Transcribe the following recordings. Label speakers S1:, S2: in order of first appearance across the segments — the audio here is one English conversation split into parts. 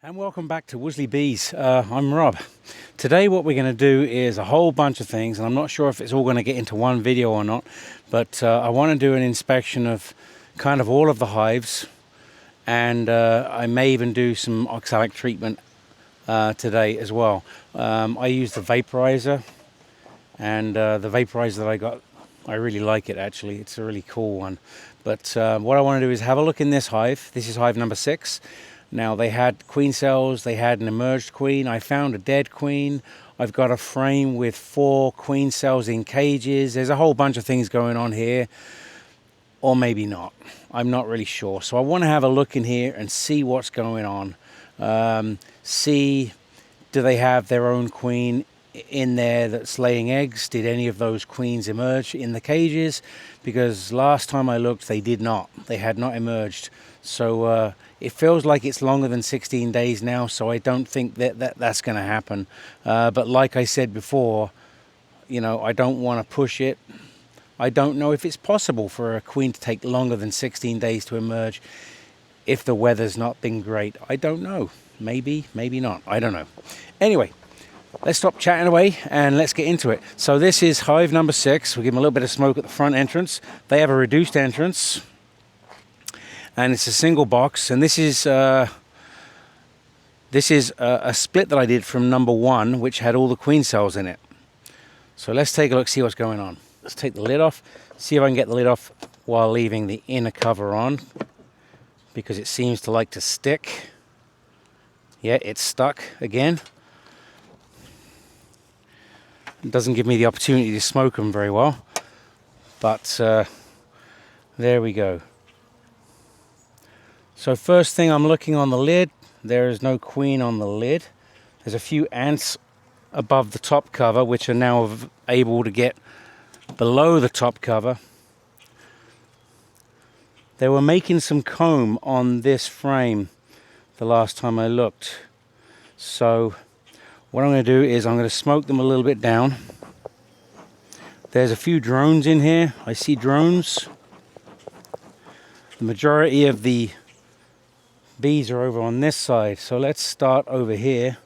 S1: And welcome back to Worsley Bees. I'm Rob. Today what we're going to do is a whole bunch of things, and I'm not sure if it's all going to get into one video or not, but I want to do an inspection of kind of all of the hives, and I may even do some oxalic treatment today as well. I use the vaporizer, and the vaporizer that I got, I really like it actually. It's a really cool one. But what I want to do is have a look in this hive. This is hive number 6. Now, they had queen cells, they had an emerged queen. I found a dead queen. I've got a frame with 4 queen cells in cages. There's a whole bunch of things going on here, or maybe not. I'm not really sure. So I want to have a look in here and see what's going on. See, do they have their own queen in there that's laying eggs? Did any of those queens emerge in the cages? Because last time I looked, they did not. They had not emerged. So it feels like it's longer than 16 days now, so I don't think that's going to happen. But like I said before, you know, I don't want to push it. I don't know if it's possible for a queen to take longer than 16 days to emerge if the weather's not been great. I don't know. Maybe, maybe not. I don't know. Anyway, let's stop chatting away and let's get into it. So this is hive number 6. We'll give them a little bit of smoke at the front entrance. They have a reduced entrance, and it's a single box. And this is a split that I did from number 1, which had all the queen cells in it. So let's take a look, see what's going on. Let's take the lid off, see if I can get the lid off while leaving the inner cover on, because it seems to like to stick. Yeah, it's stuck again. It doesn't give me the opportunity to smoke them very well, but there we go. So first thing, I'm looking on the lid. There is no queen on the lid. There's a few ants above the top cover, which are now able to get below the top cover. They were making some comb on this frame the last time I looked. So what I'm going to do is I'm going to smoke them a little bit down. There's a few drones in here. I see drones. The majority of the bees are over on this side. So let's start over here.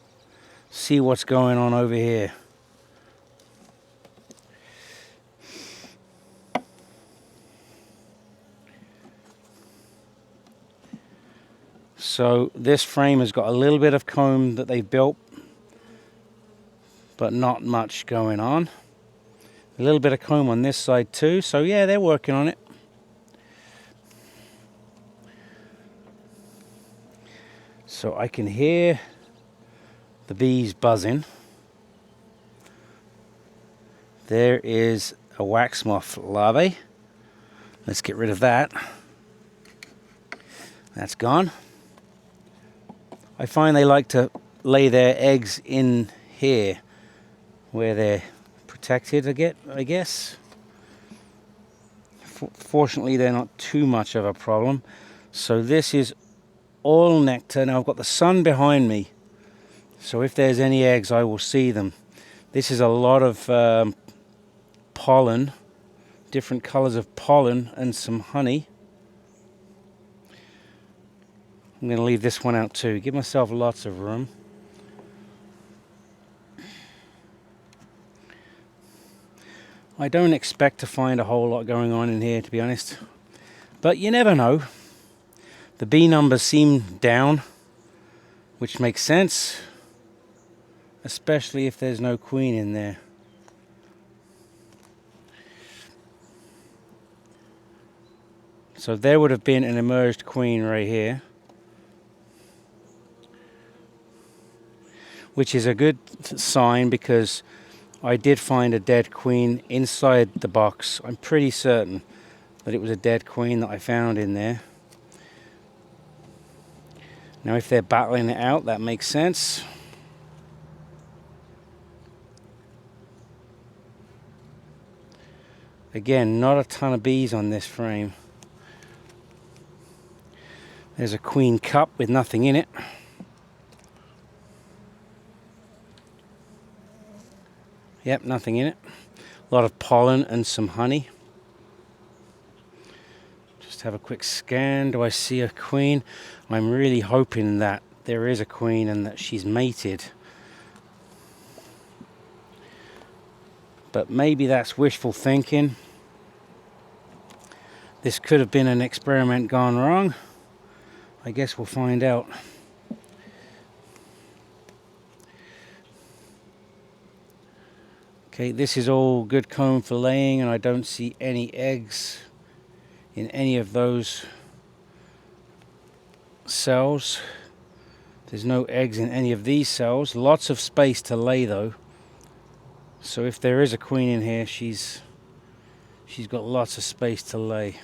S1: See what's going on over here. So this frame has got a little bit of comb that they've built, but not much going on. A little bit of comb on this side too. So yeah, they're working on it. So I can hear the bees buzzing. There is a wax moth larvae. Let's get rid of that. That's gone. I find they like to lay their eggs in here where they're protected, I guess. Fortunately, they're not too much of a problem. So this is all nectar. Now I've got the sun behind me, so if there's any eggs, I will see them. This is a lot of pollen, different colors of pollen, and some honey. I'm going to leave this one out too. Give myself lots of room. I don't expect to find a whole lot going on in here, to be honest. But you never know. The bee numbers seem down, which makes sense, especially if there's no queen in there. So there would have been an emerged queen right here, which is a good sign because I did find a dead queen inside the box. I'm pretty certain that it was a dead queen that I found in there. Now if they're battling it out, that makes sense. Again, not a ton of bees on this frame. There's a queen cup with nothing in it. Yep, nothing in it. A lot of pollen and some honey. Just have a quick scan. Do I see a queen? I'm really hoping that there is a queen and that she's mated. But maybe that's wishful thinking. This could have been an experiment gone wrong. I guess we'll find out. Okay, this is all good comb for laying, and I don't see any eggs in any of those cells. There's no eggs in any of these cells. Lots of space to lay though. So if there is a queen in here, she's got lots of space to lay.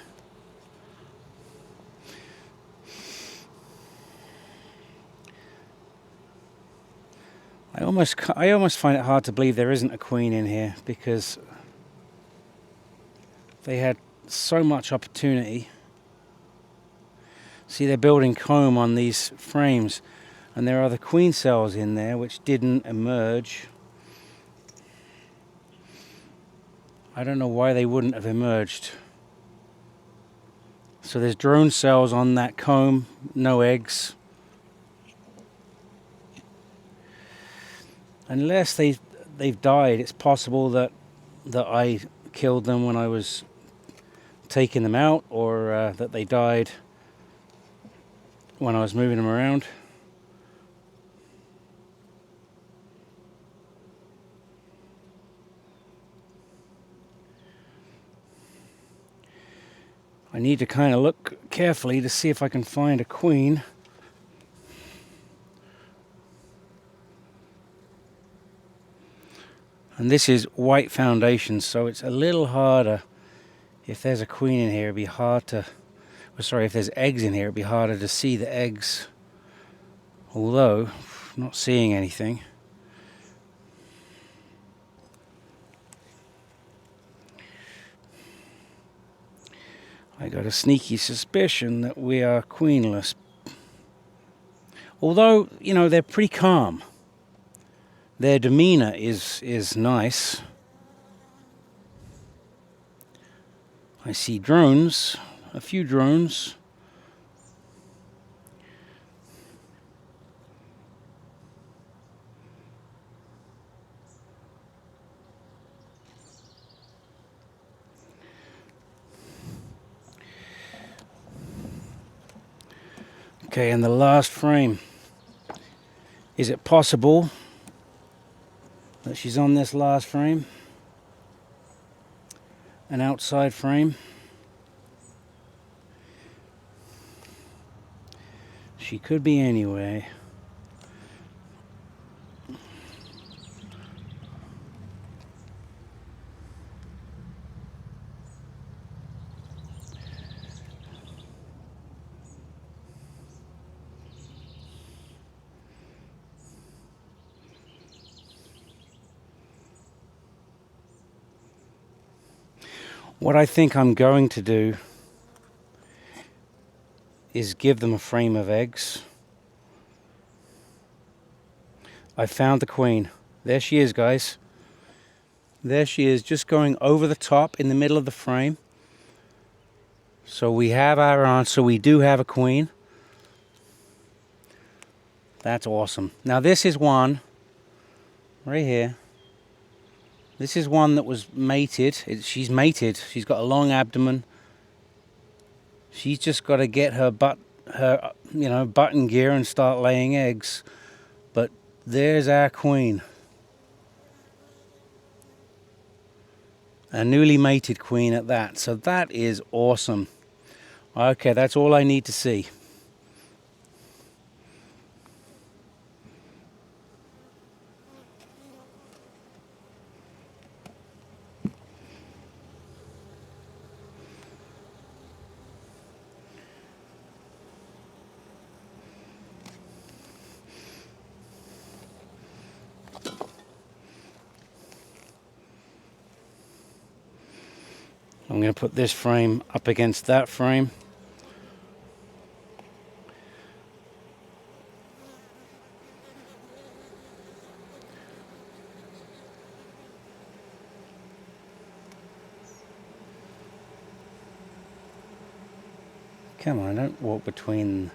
S1: I almost find it hard to believe there isn't a queen in here, because they had so much opportunity. See, they're building comb on these frames, and there are the queen cells in there which didn't emerge. I don't know why they wouldn't have emerged. So there's drone cells on that comb, no eggs. Unless they've died, it's possible that I killed them when I was taking them out, or that they died when I was moving them around. I need to kind of look carefully to see if I can find a queen. And this is white foundation, so it's a little harder. If there's a queen in here, it'd be hard to... Sorry, if there's eggs in here, it'd be harder to see the eggs. Although, not seeing anything. I got a sneaky suspicion that we are queenless. Although, you know, they're pretty calm. Their demeanor is nice. I see drones, a few drones. Okay, and the last frame. Is it possible that she's on this last frame? An outside frame. She could be anyway. What I think I'm going to do is give them a frame of eggs. I found the queen. There she is, guys. There she is, just going over the top in the middle of the frame. So we have our answer. We do have a queen. That's awesome. Now this is one right here. This is one that was mated. She's mated. She's got a long abdomen. She's just got to get her button gear and start laying eggs. But there's our queen. A newly mated queen at that. So that is awesome. Okay, that's all I need to see. I'm going to put this frame up against that frame. Come on, don't walk between.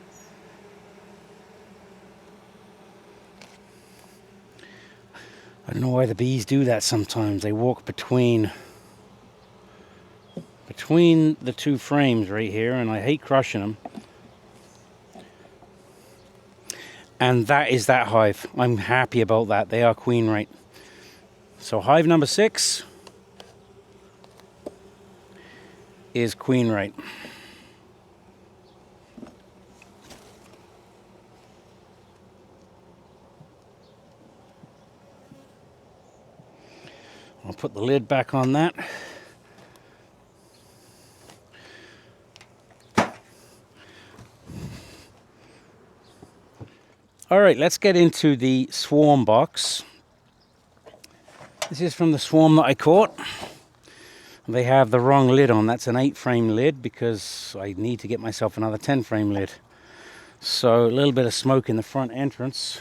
S1: I don't know why the bees do that sometimes. They walk between the two frames right here, and I hate crushing them. And that is that hive. I'm happy about that. They are queen rate. So hive number 6 is queen rate. I'll put the lid back on that. All right, let's get into the swarm box. This is from the swarm that I caught. They have the wrong lid on. That's an 8-frame lid because I need to get myself another 10-frame lid. So a little bit of smoke in the front entrance.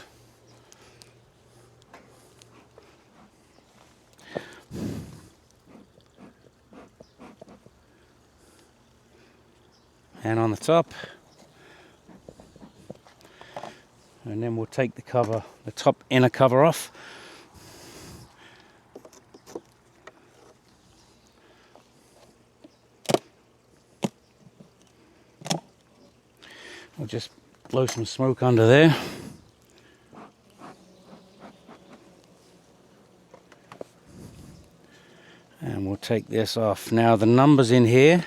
S1: And on the top. And then we'll take the cover, the top inner cover off. We'll just blow some smoke under there. And we'll take this off. Now the numbers in here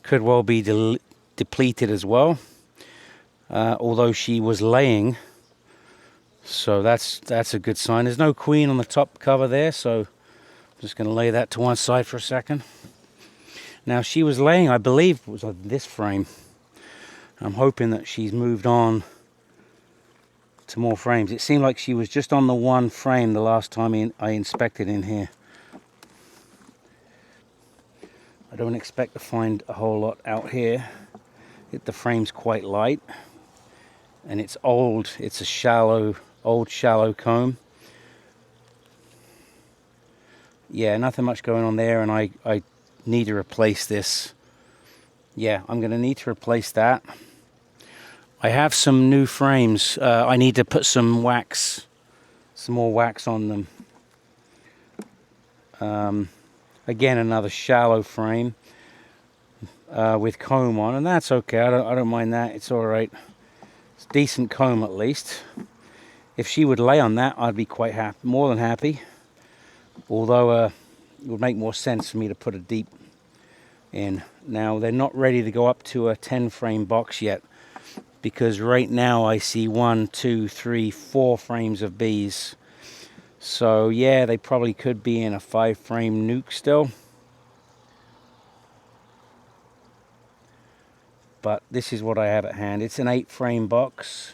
S1: could well be depleted as well. Although she was laying, so that's a good sign. There's no queen on the top cover there, so I'm just going to lay that to one side for a second. Now she was laying, I believe it was on this frame. I'm hoping that she's moved on to more frames. It seemed like she was just on the one frame the last time I inspected in here. I don't expect to find a whole lot out here. The frame's quite light. And it's old. It's a old shallow comb. Yeah, nothing much going on there, and I need to replace this. Yeah, I'm going to need to replace that. I have some new frames. I need to put some wax, some more wax on them. Again, another shallow frame with comb on, and that's okay. I don't mind that. It's all right. It's decent comb at least. If she would lay on that, I'd be quite happy, more than happy. Although it would make more sense for me to put a deep in. Now they're not ready to go up to a 10-frame box yet, because right now I see 1, 2, 3, 4 frames of bees. So yeah, they probably could be in a 5-frame nuke still. But this is what I have at hand. It's an 8-frame box.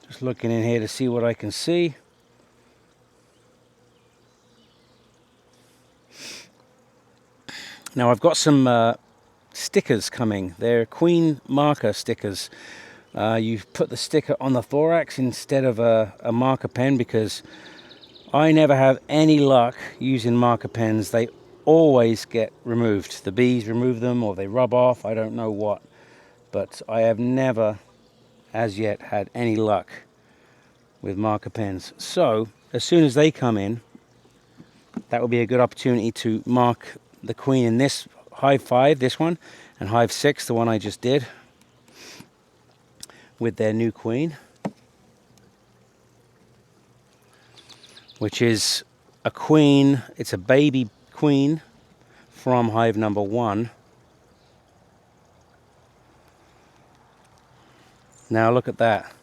S1: Just looking in here to see what I can see. Now I've got some stickers coming. They're queen marker stickers. You put the sticker on the thorax instead of a marker pen, because I never have any luck using marker pens. They always get removed. The bees remove them, or they rub off, I don't know what. But I have never, as yet, had any luck with marker pens. So, as soon as they come in, that will be a good opportunity to mark the queen in this Hive 5, this one, and Hive 6, the one I just did, with their new queen, which is a queen. It's a baby queen from hive number 1. Now look at that.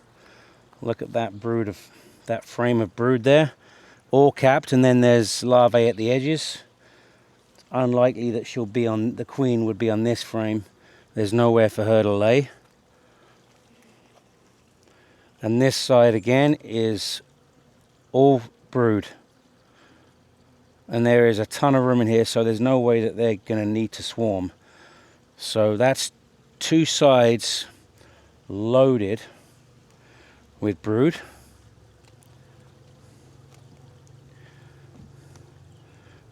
S1: Look at that brood of that frame of brood there, all capped, and then there's larvae at the edges. It's unlikely that she'll be on, the queen would be on this frame. There's nowhere for her to lay. And this side again is all brood. And there is a ton of room in here, so there's no way that they're going to need to swarm. So that's 2 sides loaded with brood.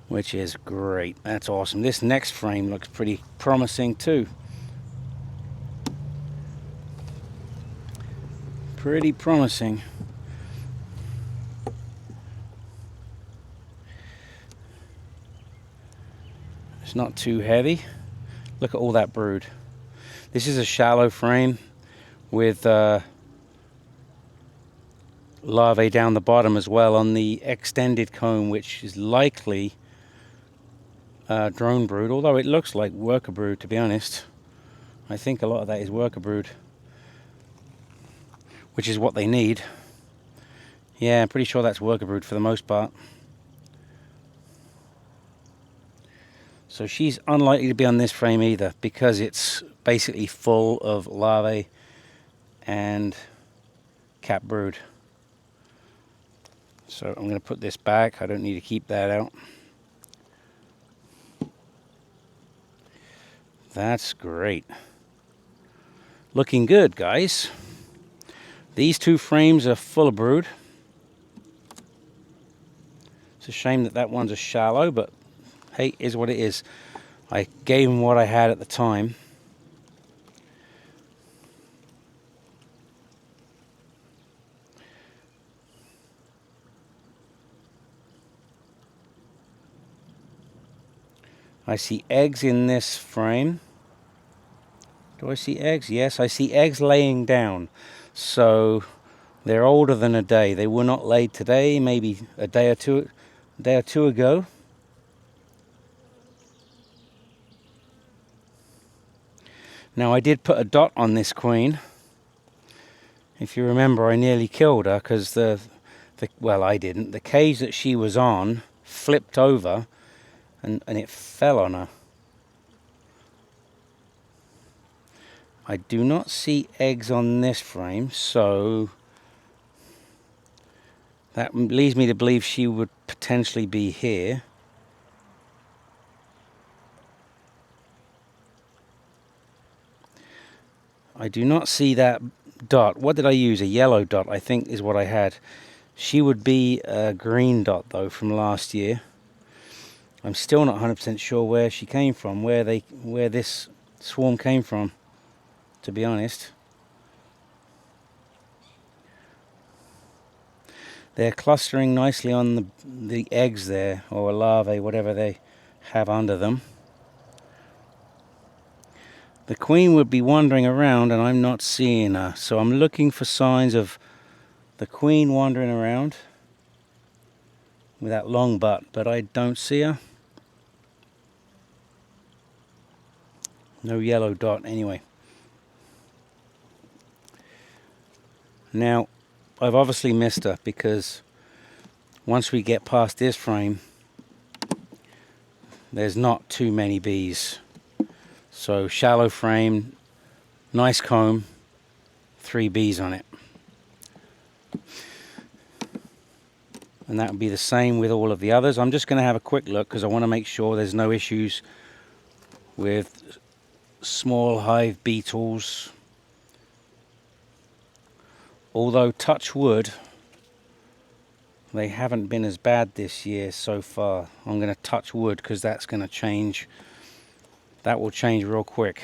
S1: Which is great. That's awesome. This next frame looks pretty promising too. pretty promising. It's not too heavy. Look at all that brood. This is a shallow frame with larvae down the bottom as well on the extended comb, which is likely drone brood, although it looks like worker brood, to be honest. I think a lot of that is worker brood, which is what they need. Yeah, I'm pretty sure that's worker brood for the most part. So she's unlikely to be on this frame either, because it's basically full of larvae and cap brood. So I'm going to put this back. I don't need to keep that out. That's great. Looking good, guys. These two frames are full of brood. It's a shame that that one's a shallow, but hey, is what it is. I gave them what I had at the time. I see eggs in this frame. Do I see eggs? Yes, I see eggs laying down. So they're older than a day. They were not laid today, maybe a day or two ago. Now I did put a dot on this queen. If you remember, I nearly killed her because well, I didn't. The cage that she was on flipped over and it fell on her. I do not see eggs on this frame, so that leads me to believe she would potentially be here. I do not see that dot. What did I use? A yellow dot, I think, is what I had. She would be a green dot, though, from last year. I'm still not 100% sure where she came from, where this swarm came from, to be honest. They're clustering nicely on the eggs there, or larvae, whatever they have under them. The queen would be wandering around and I'm not seeing her, so I'm looking for signs of the queen wandering around with that long butt, but I don't see her. No yellow dot anyway. Now, I've obviously missed her because once we get past this frame, there's not too many bees. So shallow frame, nice comb, 3 bees on it. And that would be the same with all of the others. I'm just going to have a quick look because I want to make sure there's no issues with small hive beetles. Although, touch wood, they haven't been as bad this year so far. I'm going to touch wood because that's going to change. That will change real quick.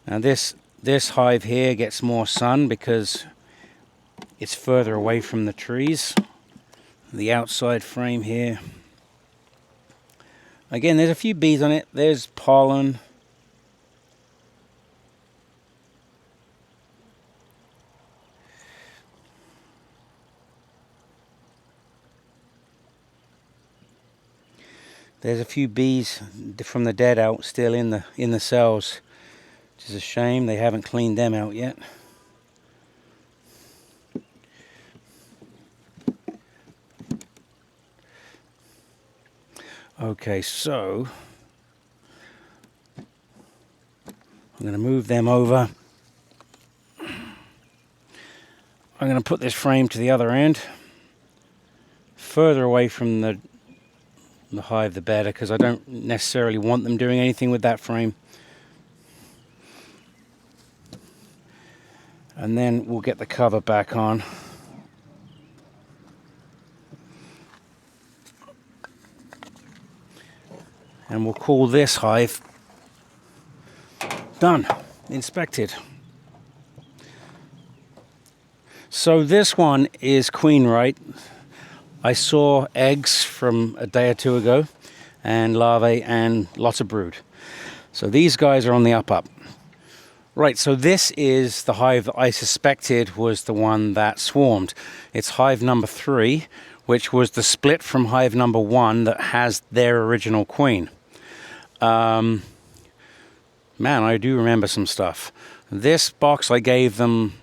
S1: Now this hive here gets more sun because it's further away from the trees. The outside frame here. Again, there's a few bees on it. There's pollen. There's a few bees from the dead out still in the cells, which is a shame. They haven't cleaned them out yet. Okay, so I'm going to move them over. I'm going to put this frame to the other end, further away from the hive the better, because I don't necessarily want them doing anything with that frame. And then we'll get the cover back on. And we'll call this hive done, inspected. So this one is queen right. I saw eggs from a day or two ago, and larvae, and lots of brood. So these guys are on the up. Right, so this is the hive that I suspected was the one that swarmed. It's hive number 3, which was the split from hive number 1 that has their original queen. Man, I do remember some stuff. This box I gave them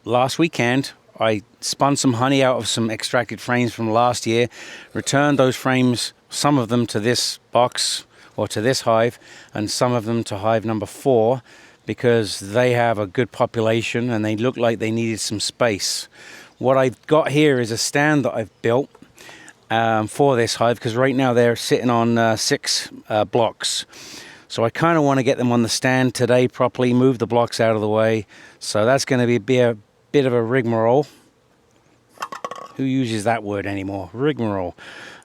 S1: last weekend. I spun some honey out of some extracted frames from last year, returned those frames, some of them to this box or to this hive, and some of them to hive number 4, because they have a good population and they look like they needed some space. What I've got here is a stand that I've built for this hive, because right now they're sitting on 6 blocks. So I kind of want to get them on the stand today properly, move the blocks out of the way. So that's going to be a bit of a rigmarole. Who uses that word anymore? Rigmarole.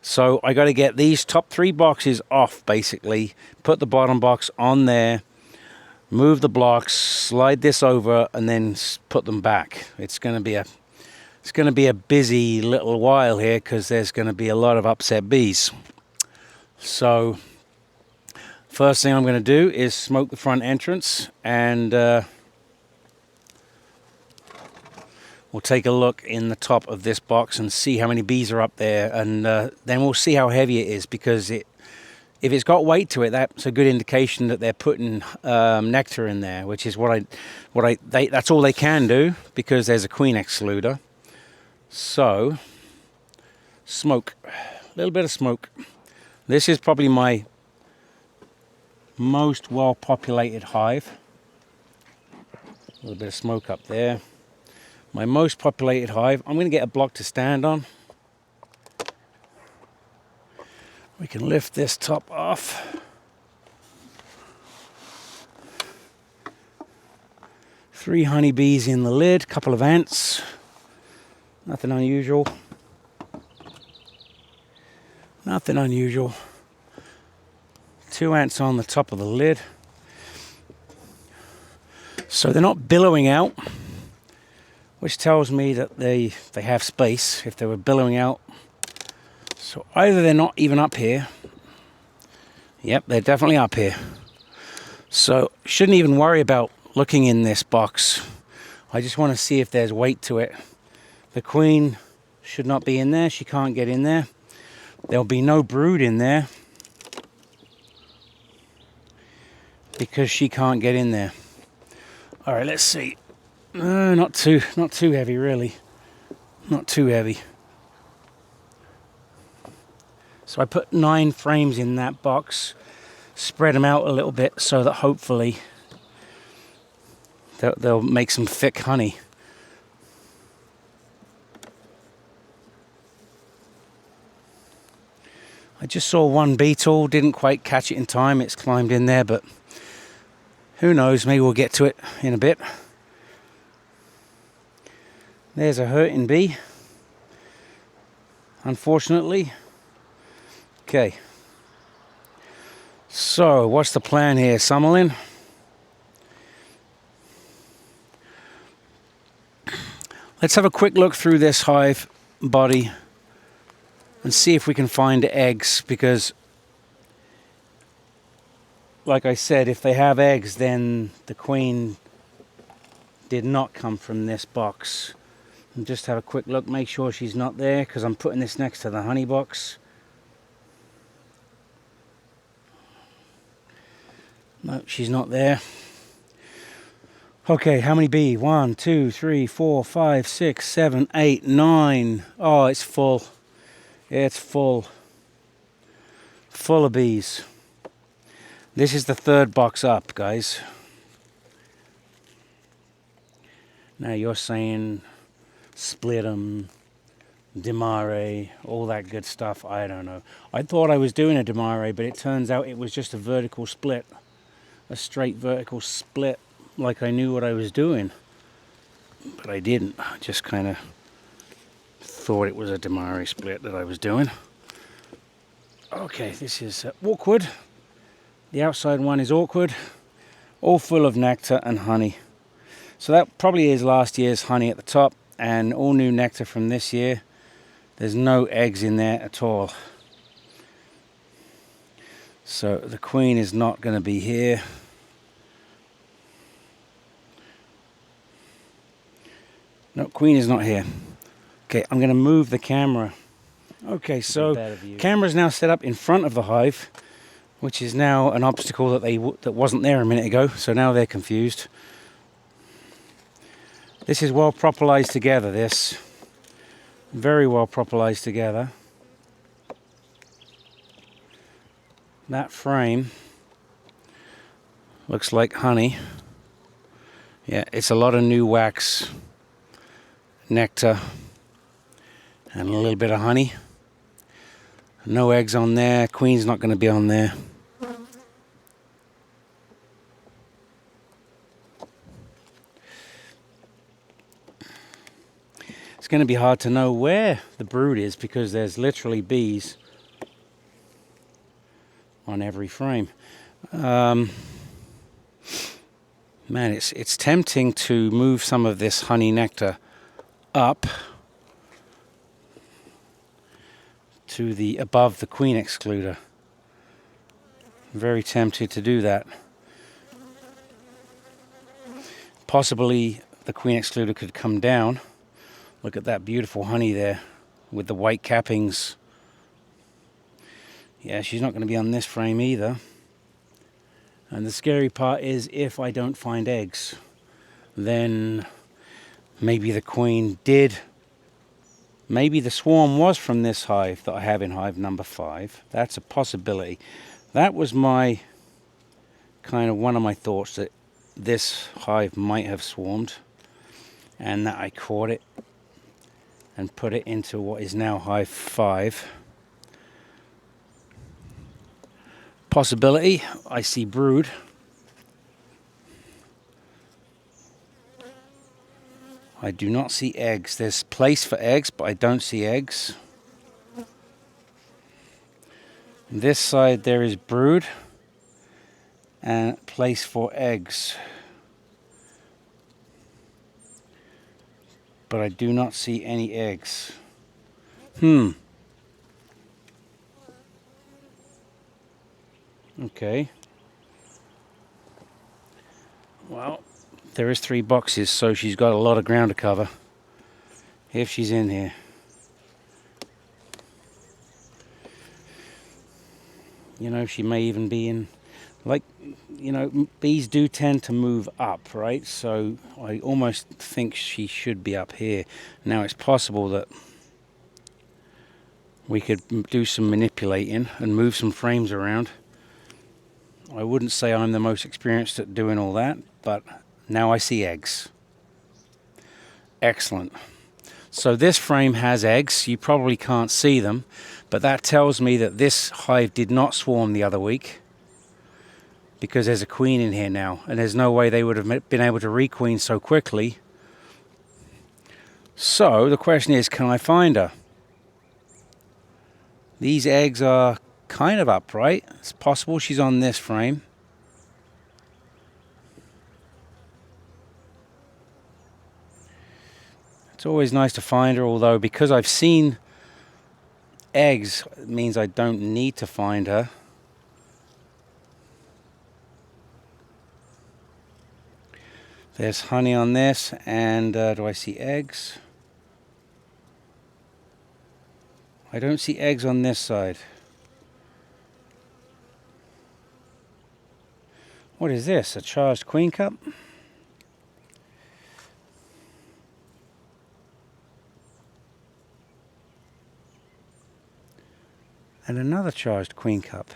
S1: So I got to get these top 3 boxes off, basically. Put the bottom box on there, move the blocks, slide this over, and then put them back. It's going to be a busy little while here, because there's going to be a lot of upset bees. So first thing I'm going to do is smoke the front entrance, and we'll take a look in the top of this box and see how many bees are up there, and then we'll see how heavy it is, because if it's got weight to it, that's a good indication that they're putting nectar in there, which is that's all they can do, because there's a queen excluder. So smoke, a little bit of smoke. This is probably my most well populated hive. A little bit of smoke up there. My most populated hive. I'm going to get a block to stand on. We can lift this top off. 3 honeybees in the lid, couple of ants. Nothing unusual. Nothing unusual. 2 ants on the top of the lid. So they're not billowing out, which tells me that they have space if they were billowing out. So either they're not even up here. Yep, they're definitely up here. So shouldn't even worry about looking in this box. I just want to see if there's weight to it. The queen should not be in there. She can't get in there. There'll be no brood in there, because she can't get in there. All right, let's see. Not too heavy, really. Not too heavy. So I put 9 frames in that box, spread them out a little bit so that hopefully they'll make some thick honey. I just saw one beetle, didn't quite catch it in time. It's climbed in there, but who knows, maybe we'll get to it in a bit. There's a hurting bee, unfortunately. Okay, so what's the plan here, Summerlin? Let's have a quick look through this hive body and see if we can find eggs, because like I said, if they have eggs, then the queen did not come from this box. And just have a quick look, make sure she's not there, because I'm putting this next to the honey box. No, she's not there. Okay, how many bees? 1, 2, 3, 4, 5, 6, 7, 8, 9. Oh, it's full. It's full. Full of bees. This is the 3rd box up, guys. Now you're saying split them, demare, all that good stuff. I don't know. I thought I was doing a demare, but it turns out it was just a vertical split. A straight vertical split, like I knew what I was doing. But I didn't. I just kind of thought it was a demare split that I was doing. Okay, this is awkward. The outside one is awkward. All full of nectar and honey. So that probably is last year's honey at the top. and all new nectar from this year. There's no eggs in there at all. So the queen is not going to be here. No, queen is not here. Okay, I'm going to move the camera. Okay, so camera's now set up in front of the hive, which is now an obstacle that wasn't there a minute ago. So now they're confused. This is well propolized together. This very well propolized together. That frame looks like honey. Yeah, it's a lot of new wax, nectar, and a little bit of honey. No eggs on there. Queen's not going to be on there. It's going to be hard to know where the brood is because there's literally bees on every frame. Man, it's tempting to move some of this honey nectar up to the above the queen excluder. Very tempted to do that. Possibly the queen excluder could come down. Look at that beautiful honey there with the white cappings. Yeah, she's not going to be on this frame either. And the scary part is if I don't find eggs, then maybe the queen did. Maybe the swarm was from this hive that I have in hive number 5. That's a possibility. That was my kind of one of my thoughts, that this hive might have swarmed and that I caught it and put it into what is now hive 5. Possibility, I see brood. I do not see eggs. There's place for eggs, but I don't see eggs. This side there is brood and place for eggs. But I do not see any eggs. Okay. Well, there is 3 boxes, so she's got a lot of ground to cover if she's in here. You know, she may even be in, like, you know, bees do tend to move up, right? So I almost think she should be up here. Now it's possible that we could do some manipulating and move some frames around. I wouldn't say I'm the most experienced at doing all that, but now I see eggs. Excellent. So this frame has eggs. You probably can't see them, but that tells me that this hive did not swarm the other week because there's a queen in here now, and there's no way they would have been able to requeen so quickly. So the question is, can I find her? These eggs are kind of upright. It's possible she's on this frame. It's always nice to find her, although because I've seen eggs, it means I don't need to find her. There's honey on this, and do I see eggs? I don't see eggs on this side. What is this? A charged queen cup? And another charged queen cup.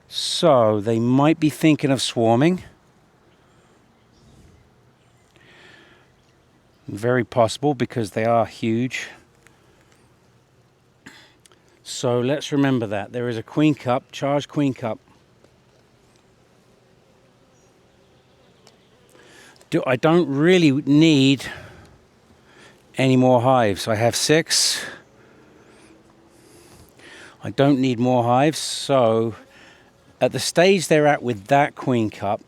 S1: So they might be thinking of swarming. Very possible because they are huge. So let's remember that. There is a queen cup, charged queen cup. I don't really need any more hives. I have 6. I don't need more hives, so at the stage they're at with that queen cup,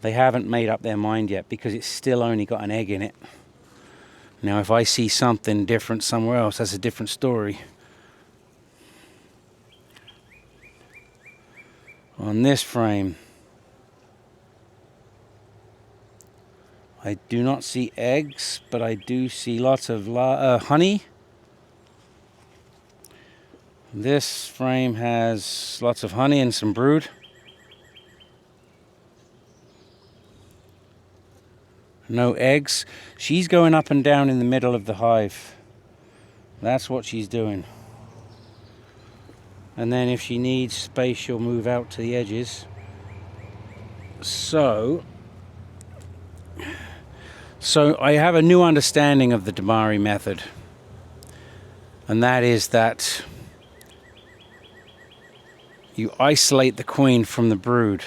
S1: They haven't made up their mind yet because it's still only got an egg in it. Now if I see something different somewhere else, that's a different story. On this frame, I do not see eggs, but I do see lots of honey. This frame has lots of honey and some brood. No eggs. She's going up and down in the middle of the hive. That's what she's doing. And then if she needs space, she'll move out to the edges. So I have a new understanding of the Damari method. And that is that you isolate the queen from the brood.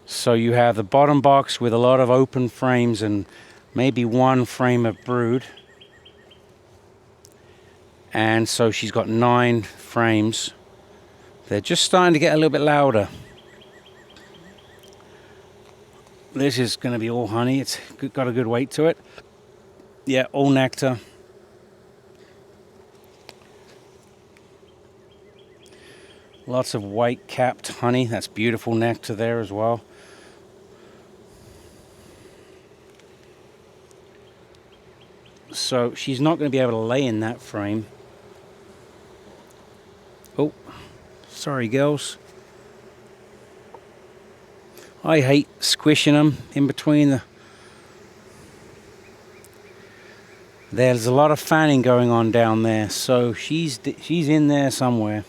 S1: So you have the bottom box with a lot of open frames and maybe one frame of brood. And so she's got 9 frames. They're just starting to get a little bit louder. This is going to be all honey. It's got a good weight to it. Yeah, all nectar. Lots of white capped honey. That's beautiful nectar there as well. So she's not going to be able to lay in that frame. Oh, sorry girls. I hate squishing them in between the... There's a lot of fanning going on down there, so she's in there somewhere.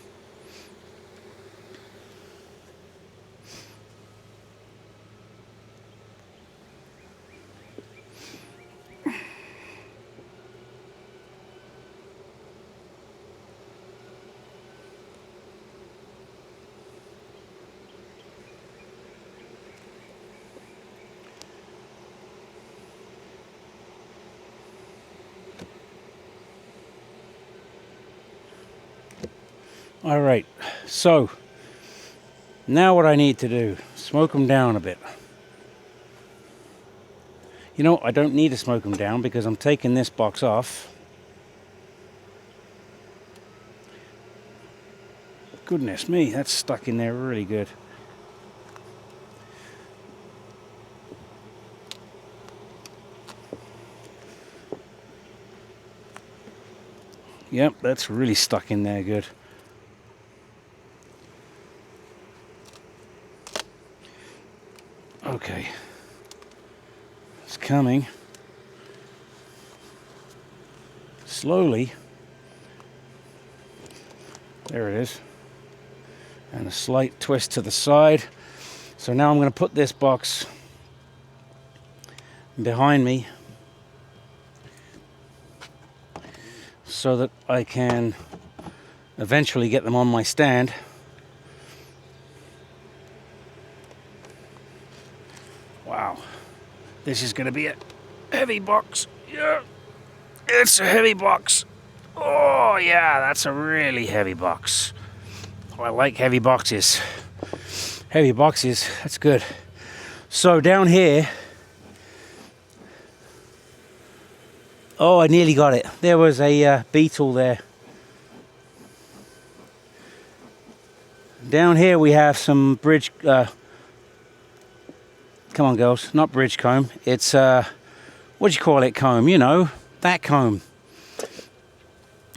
S1: All right, so now what I need to do, smoke them down a bit. You know, I don't need to smoke them down because I'm taking this box off. Goodness me, that's stuck in there really good. Yep, that's really stuck in there good. Okay, it's coming slowly. There it is, and a slight twist to the side. So now I'm going to put this box behind me so that I can eventually get them on my stand. Wow, this is going to be a heavy box. Yeah, it's a heavy box. Oh yeah, that's a really heavy box. Oh, I like heavy boxes. Heavy boxes, that's good. So down here, oh, I nearly got it. There was a beetle there. Down here we have some bridge... come on girls, not bridge comb. It's, what do you call it, comb? You know, that comb.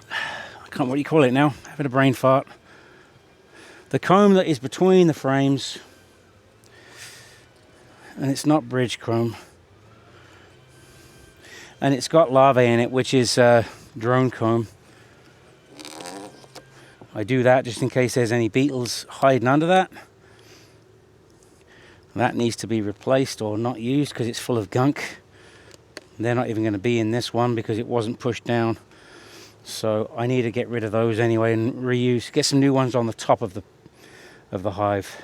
S1: I can't, what do you call it now? Having a brain fart. The comb that is between the frames. And it's not bridge comb. And it's got larvae in it, which is drone comb. I do that just in case there's any beetles hiding under that. That needs to be replaced or not used because it's full of gunk. They're not even going to be in this one because it wasn't pushed down. So I need to get rid of those anyway and reuse, get some new ones on the top of the hive.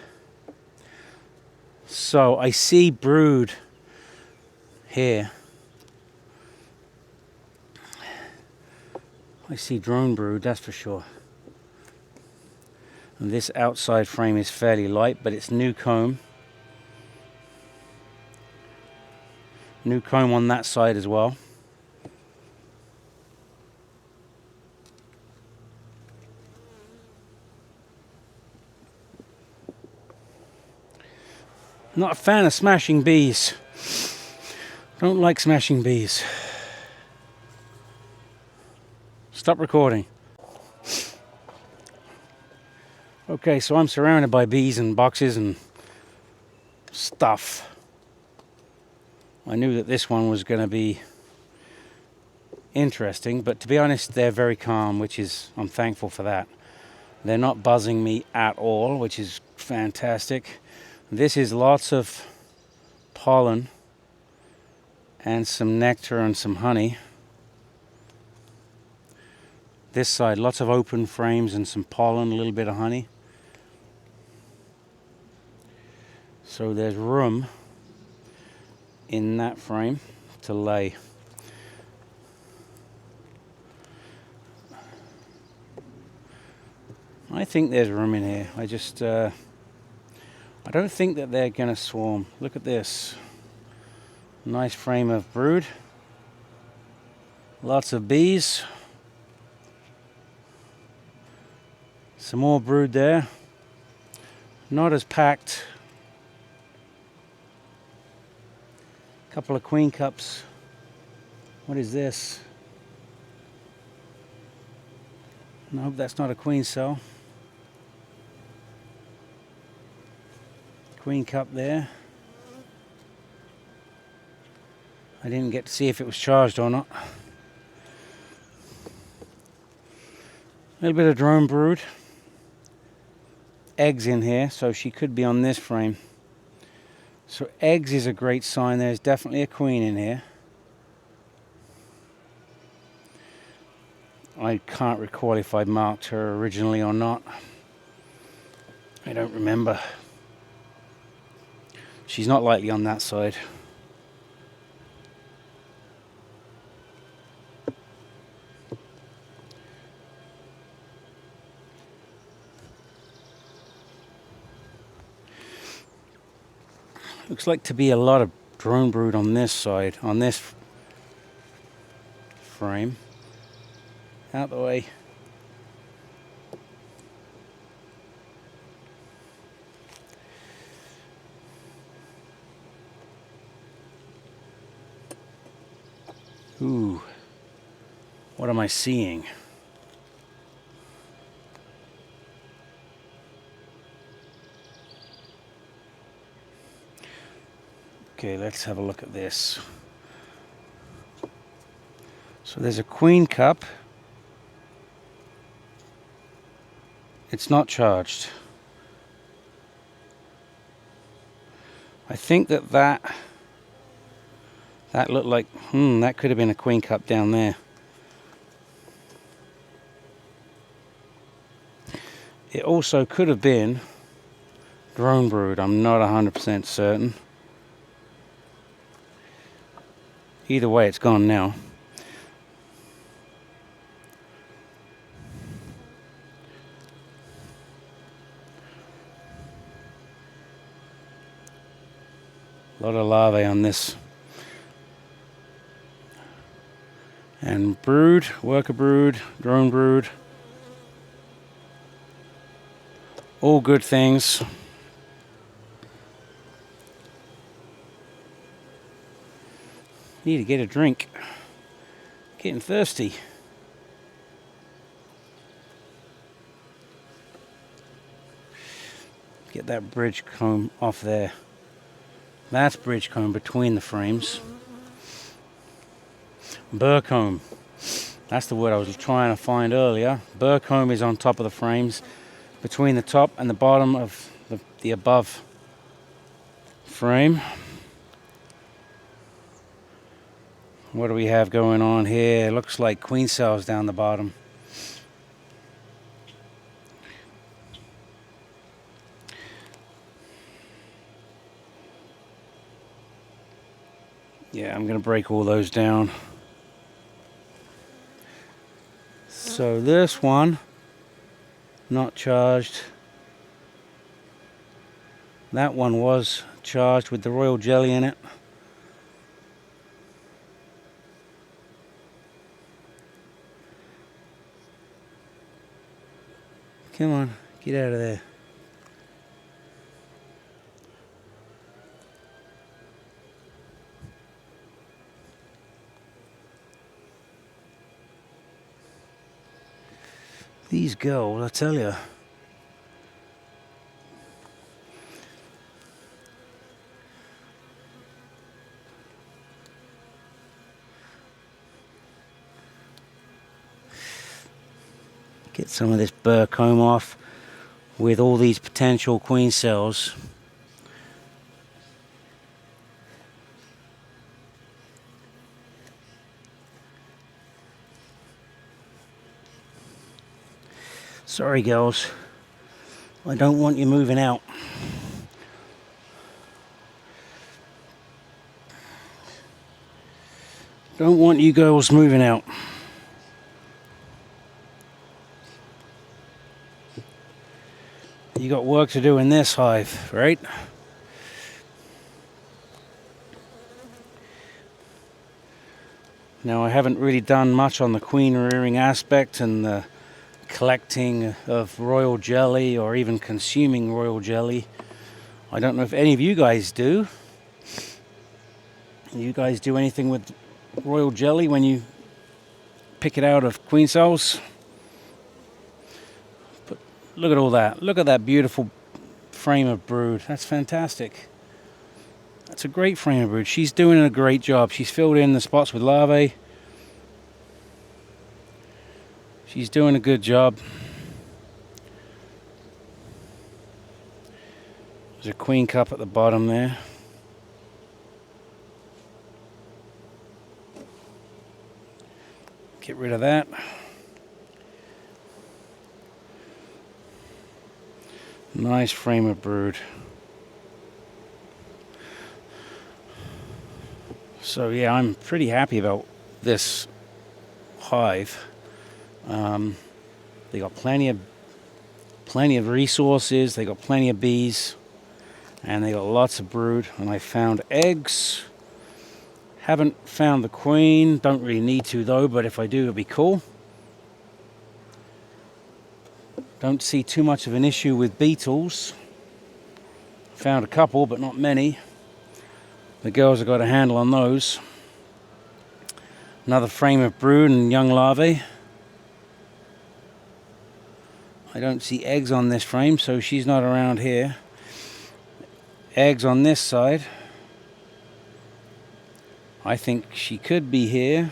S1: So I see brood here. I see drone brood, that's for sure. And this outside frame is fairly light, but it's new comb. New comb on that side as well. Not a fan of smashing bees. Don't like smashing bees. Stop recording. Okay, so I'm surrounded by bees and boxes and stuff. I knew that this one was going to be interesting, but to be honest, they're very calm, which is, I'm thankful for that. They're not buzzing me at all, which is fantastic. This is lots of pollen and some nectar and some honey. This side, lots of open frames and some pollen, a little bit of honey. So there's room in that frame to lay. I think there's room in here. I don't think that they're going to swarm. Look at this. Nice frame of brood. Lots of bees. Some more brood there. Not as packed. Couple of queen cups. What is this? I hope that's not a queen cell. Queen cup there. I didn't get to see if it was charged or not. A little bit of drone brood. Eggs in here, so she could be on this frame. So eggs is a great sign. There's definitely a queen in here. I can't recall if I marked her originally or not. I don't remember. She's not likely on that side. Looks like to be a lot of drone brood on this side, on this frame. Out the way. Ooh, what am I seeing? Okay, let's have a look at this. So there's a queen cup. It's not charged. I think that looked like, that could have been a queen cup down there. It also could have been drone brood. I'm not 100% certain. Either way, it's gone now. A lot of larvae on this. And brood, worker brood, drone brood. All good things. Need to get a drink. Getting thirsty. Get that bridge comb off there. That's bridge comb between the frames. Burr comb. That's the word I was trying to find earlier. Burr comb is on top of the frames, between the top and the bottom of the above frame. What do we have going on here? Looks like queen cells down the bottom. Yeah, I'm going to break all those down. So this one, not charged. That one was charged with the royal jelly in it. Come on, get out of there. These girls, I tell you. Get some of this burr comb off with all these potential queen cells. Sorry girls, I don't want you moving out. Don't want you girls moving out. You got work to do in this hive, right? Now I haven't really done much on the queen rearing aspect and the collecting of royal jelly or even consuming royal jelly. I don't know if any of you guys do. You guys do anything with royal jelly when you pick it out of queen cells? But look at all that. Look at that beautiful frame of brood. That's fantastic. That's a great frame of brood. She's doing a great job. She's filled in the spots with larvae. She's doing a good job. There's a queen cup at the bottom there. Get rid of that. Nice frame of brood. So yeah, I'm pretty happy about this hive. They got plenty of resources. They got plenty of bees, and they got lots of brood. And I found eggs. Haven't found the queen. Don't really need to though, but if I do, it'll be cool. Don't see too much of an issue with beetles. Found a couple, but not many. The girls have got a handle on those. Another frame of brood and young larvae. I don't see eggs on this frame, so she's not around here. Eggs on this side. I think she could be here.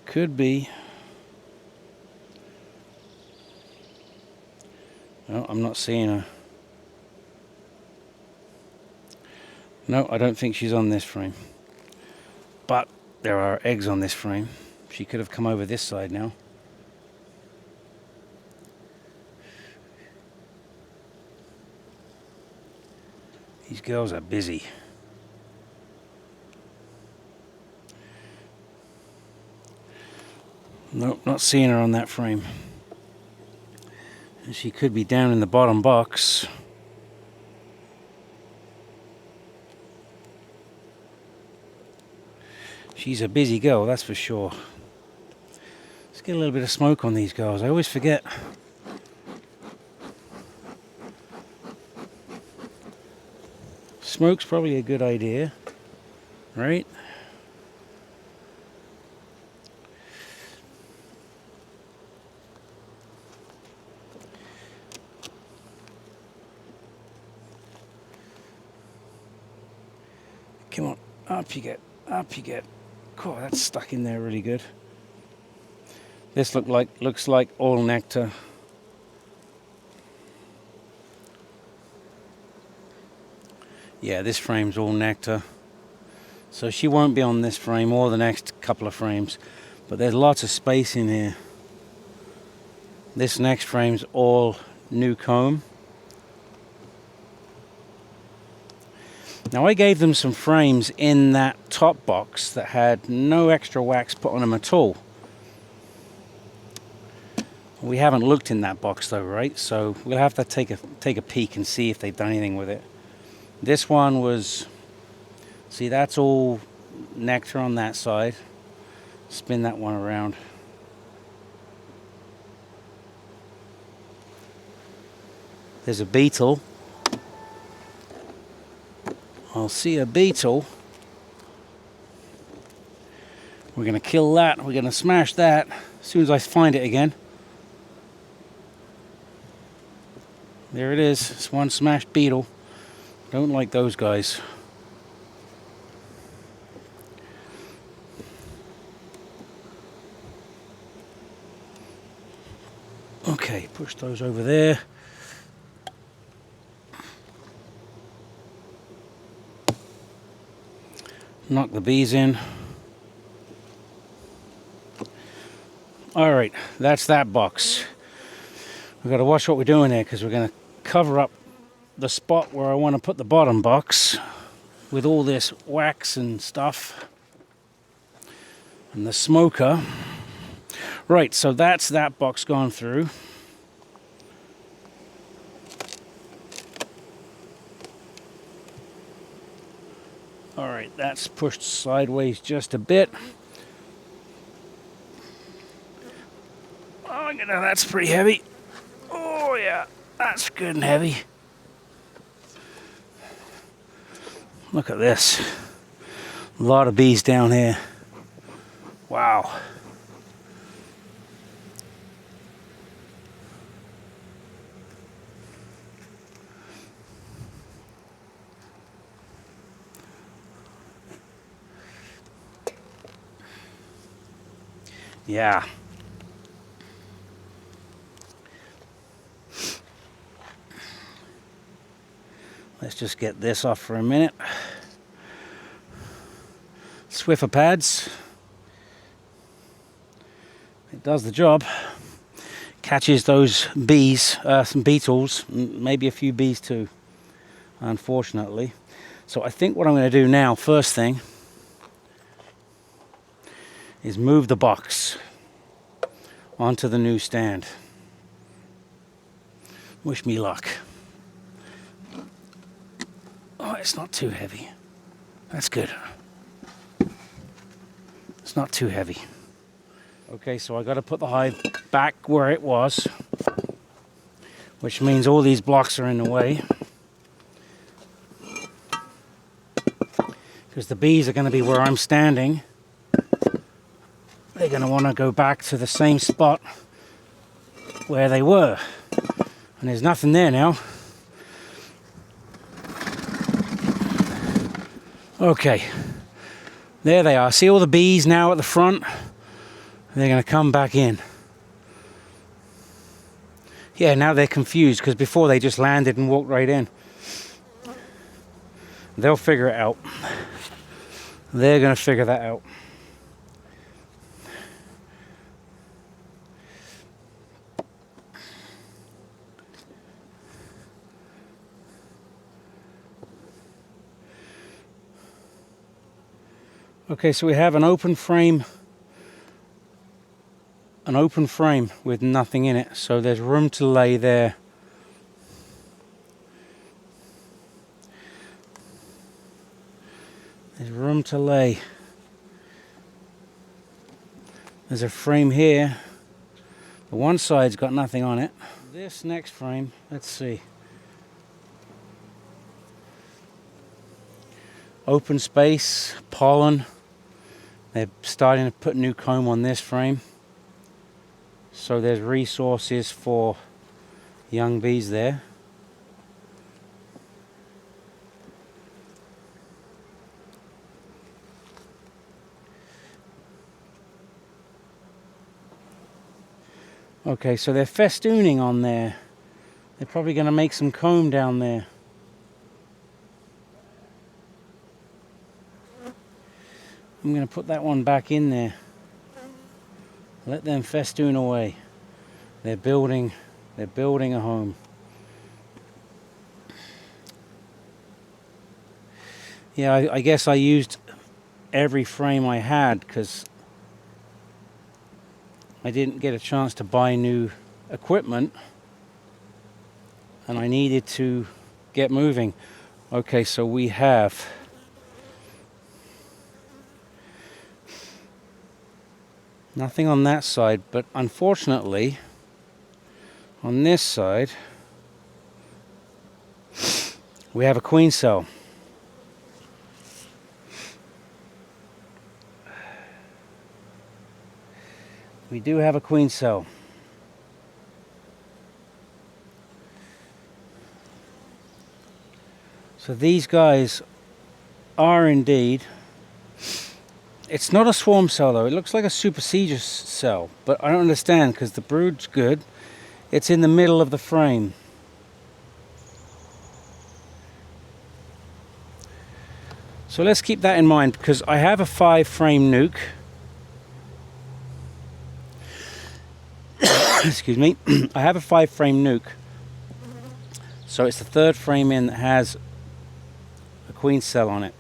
S1: Could be. No, I'm not seeing her. No, I don't think she's on this frame. But there are eggs on this frame. She could have come over this side now. These girls are busy. Nope, not seeing her on that frame. And she could be down in the bottom box. She's a busy girl, that's for sure. Let's get a little bit of smoke on these girls. I always forget. Smoke's probably a good idea, right? Come on, up you get, up you get. Oh, that's stuck in there really good. This looks like all nectar. Yeah, this frame's all nectar. So she won't be on this frame or the next couple of frames. But there's lots of space in here. This next frame's all new comb. Now I gave them some frames in that top box that had no extra wax put on them at all. We haven't looked in that box though, right? So we'll have to take a peek and see if they've done anything with it. This one was, see, that's all nectar on that side. Spin that one around. There's a beetle. I'll see a beetle. We're going to kill that. We're going to smash that as soon as I find it again. There it is. It's one smashed beetle. Don't like those guys. Okay, push those over there. Knock the bees in. Alright, that's that box. We've got to watch what we're doing here because we're going to cover up the spot where I want to put the bottom box with all this wax and stuff. And the smoker. Right, so that's that box gone through. Alright, that's pushed sideways just a bit. Oh, that's pretty heavy. Oh yeah, that's good and heavy. Look at this. A lot of bees down here. Wow. Yeah. Let's just get this off for a minute. Swiffer pads. It does the job. Catches those bees, some beetles, maybe a few bees too, unfortunately. So I think what I'm going to do now, first thing, is move the box onto the new stand. Wish me luck. Oh, it's not too heavy. That's good. It's not too heavy. Okay, so I got to put the hive back where it was, which means all these blocks are in the way. Because the bees are going to be where I'm standing. They're going to want to go back to the same spot where they were. And there's nothing there now. Okay, there they are. See all the bees now at the front? They're going to come back in. Yeah, now they're confused because before they just landed and walked right in. They'll figure it out. They're going to figure that out. Okay, so we have an open frame with nothing in it, so there's room to lay there. There's room to lay. There's a frame here. The one side's got nothing on it. This next frame, let's see. Open space, pollen. They're starting to put new comb on this frame. So there's resources for young bees there. Okay, so they're festooning on there. They're probably going to make some comb down there. I'm going to put that one back in there. Let them festoon away. They're building a home. Yeah, I guess I used every frame I had because I didn't get a chance to buy new equipment and I needed to get moving. Okay, so we have Nothing on that side, but unfortunately on this side we have a queen cell. We do have a queen cell. So these guys are indeed, it's not a swarm cell though, it looks like a supersedure cell, but I don't understand because the brood's good. It's in the middle of the frame. So let's keep that in mind, because I have a 5-frame nuke. Excuse me. I have a 5-frame nuke. So it's the 3rd frame in that has a queen cell on it.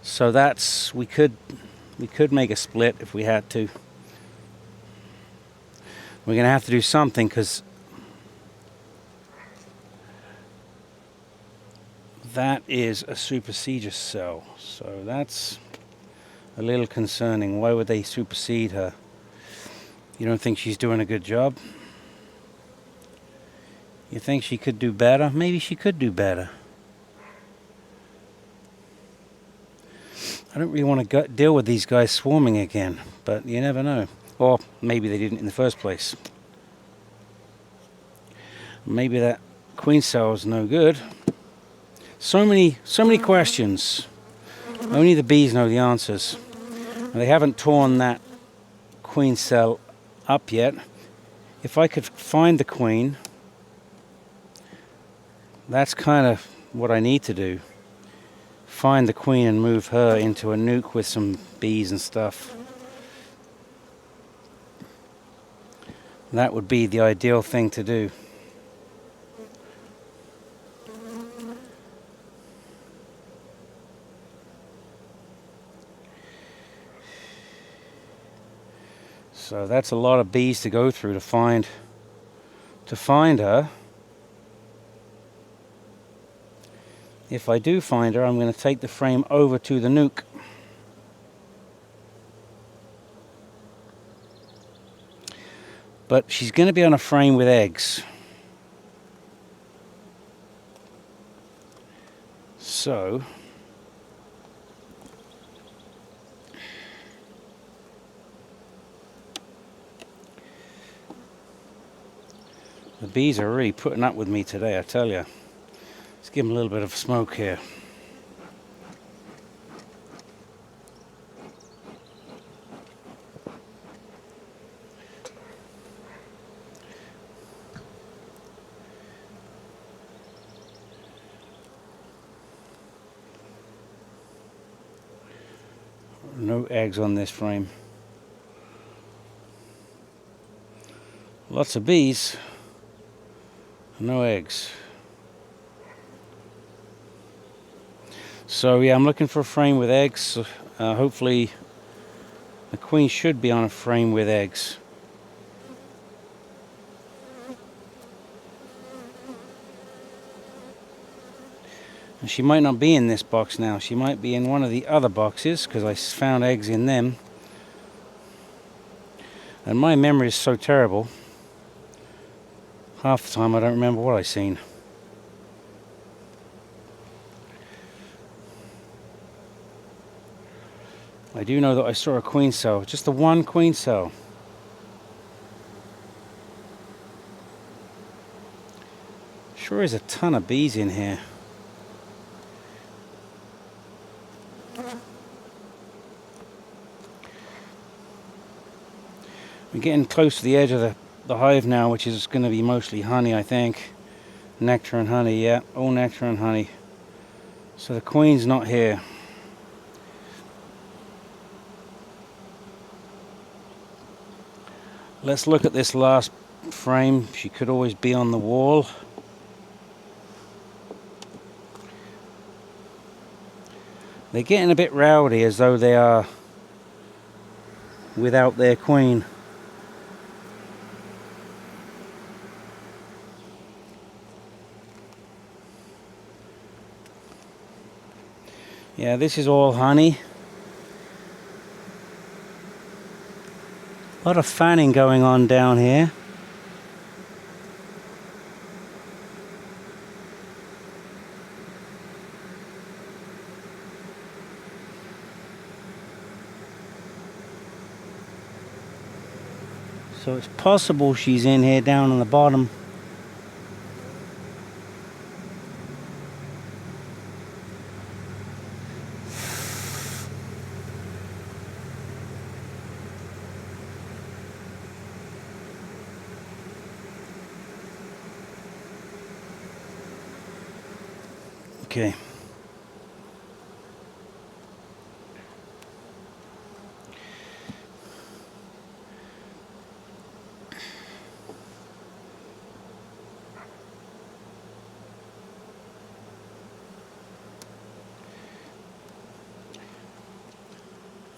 S1: So that's, we could make a split if we had to. We're going to have to do something, because that is a supersedure cell. So that's a little concerning. Why would they supersede her? You don't think she's doing a good job? You think she could do better? Maybe she could do better. I don't really want to deal with these guys swarming again, but you never know. Or maybe they didn't in the first place. Maybe that queen cell is no good. So many questions. Only the bees know the answers. They haven't torn that queen cell up yet. If I could find the queen, that's kind of what I need to do. Find the queen and move her into a nuke with some bees and stuff. That would be the ideal thing to do. So that's a lot of bees to go through to find her. If I do find her, I'm going to take the frame over to the nuke. But she's going to be on a frame with eggs. So the bees are really putting up with me today, I tell you. Let's give them a little bit of smoke here. No eggs on this frame. Lots of bees, no eggs. So yeah, I'm looking for a frame with eggs. Hopefully the queen should be on a frame with eggs. And she might not be in this box now. She might be in one of the other boxes, because I found eggs in them. And my memory is so terrible. Half the time I don't remember what I seen. I do know that I saw a queen cell, just the one queen cell. Sure is a ton of bees in here. We're getting close to the edge of the hive now, which is going to be mostly honey, I think. Nectar and honey, yeah, all nectar and honey. So the queen's not here. Let's look at this last frame. She could always be on the wall. They're getting a bit rowdy, as though they are without their queen. Yeah, this is all honey. A lot of fanning going on down here. So it's possible she's in here down on the bottom. Okay.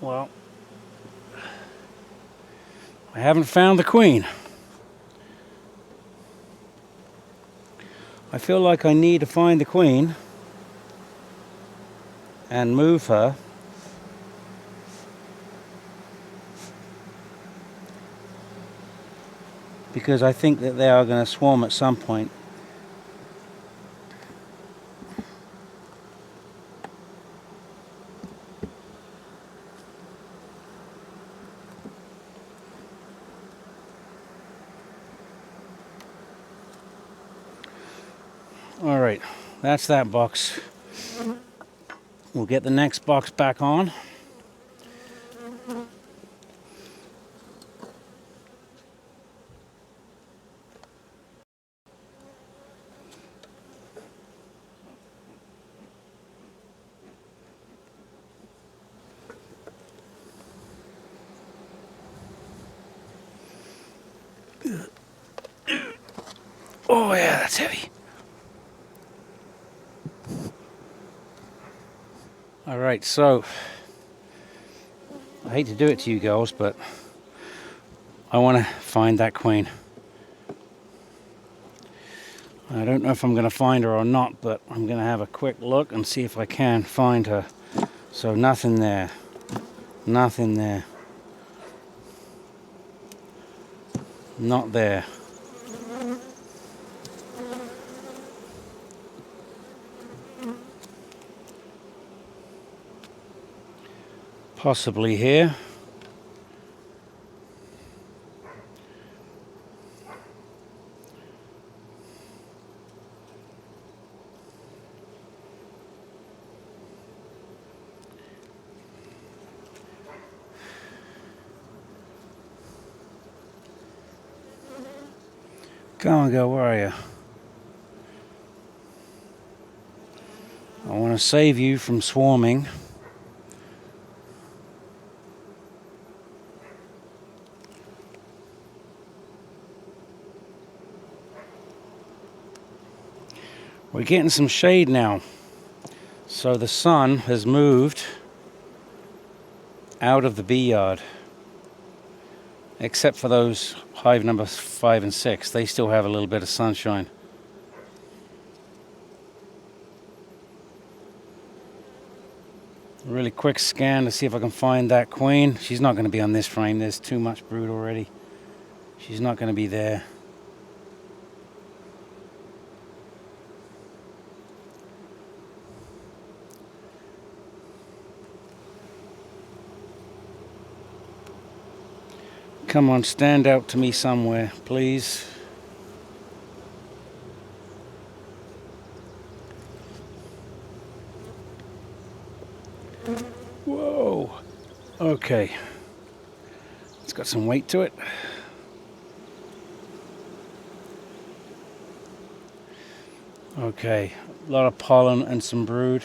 S1: Well, I haven't found the queen. I feel like I need to find the queen and move her. Because I think that they are going to swarm at some point. All right, that's that box. We'll get the next box back on. Oh yeah, that's heavy. All right, so I hate to do it to you girls, but I want to find that queen. I don't know if I'm going to find her or not, but I'm going to have a quick look and see if I can find her. So nothing there. Nothing there. Not there. Possibly here. Come on, girl, where are you? I want to save you from swarming. We're getting some shade now. So the sun has moved out of the bee yard. Except for those hive numbers 5 and 6. They still have a little bit of sunshine. A really quick scan to see if I can find that queen. She's not going to be on this frame. There's too much brood already. She's not going to be there. Come on, stand out to me somewhere, please. Whoa. Okay. It's got some weight to it. Okay. A lot of pollen and some brood.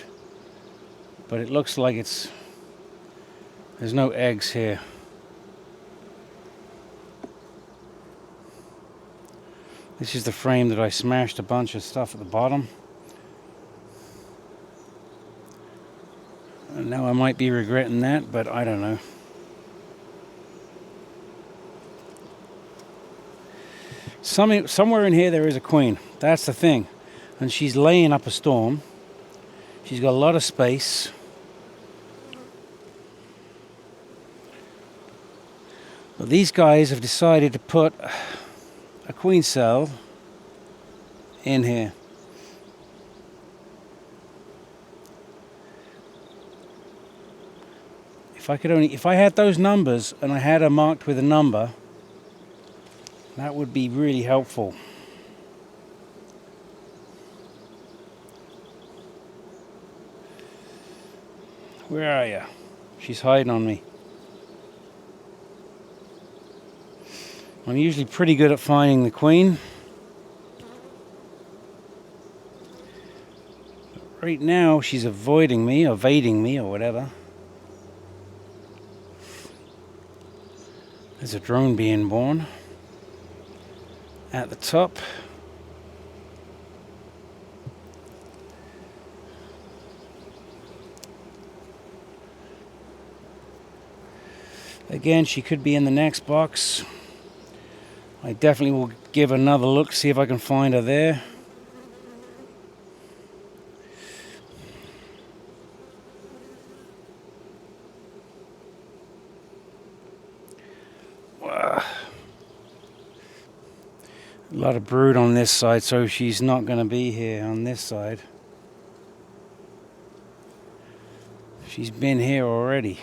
S1: But it looks like there's no eggs here. This is the frame that I smashed a bunch of stuff at the bottom. And now I might be regretting that, but I don't know. Somewhere in here there is a queen. That's the thing. And she's laying up a storm. She's got a lot of space. But these guys have decided to put a queen cell in here. If I had those numbers and I had her marked with a number, that would be really helpful. Where are you? She's hiding on me. I'm usually pretty good at finding the queen. But right now she's evading me or whatever. There's a drone being born at the top. Again, she could be in the next box. I definitely will give another look, see if I can find her there. A lot of brood on this side, so she's not going to be here on this side. She's been here already.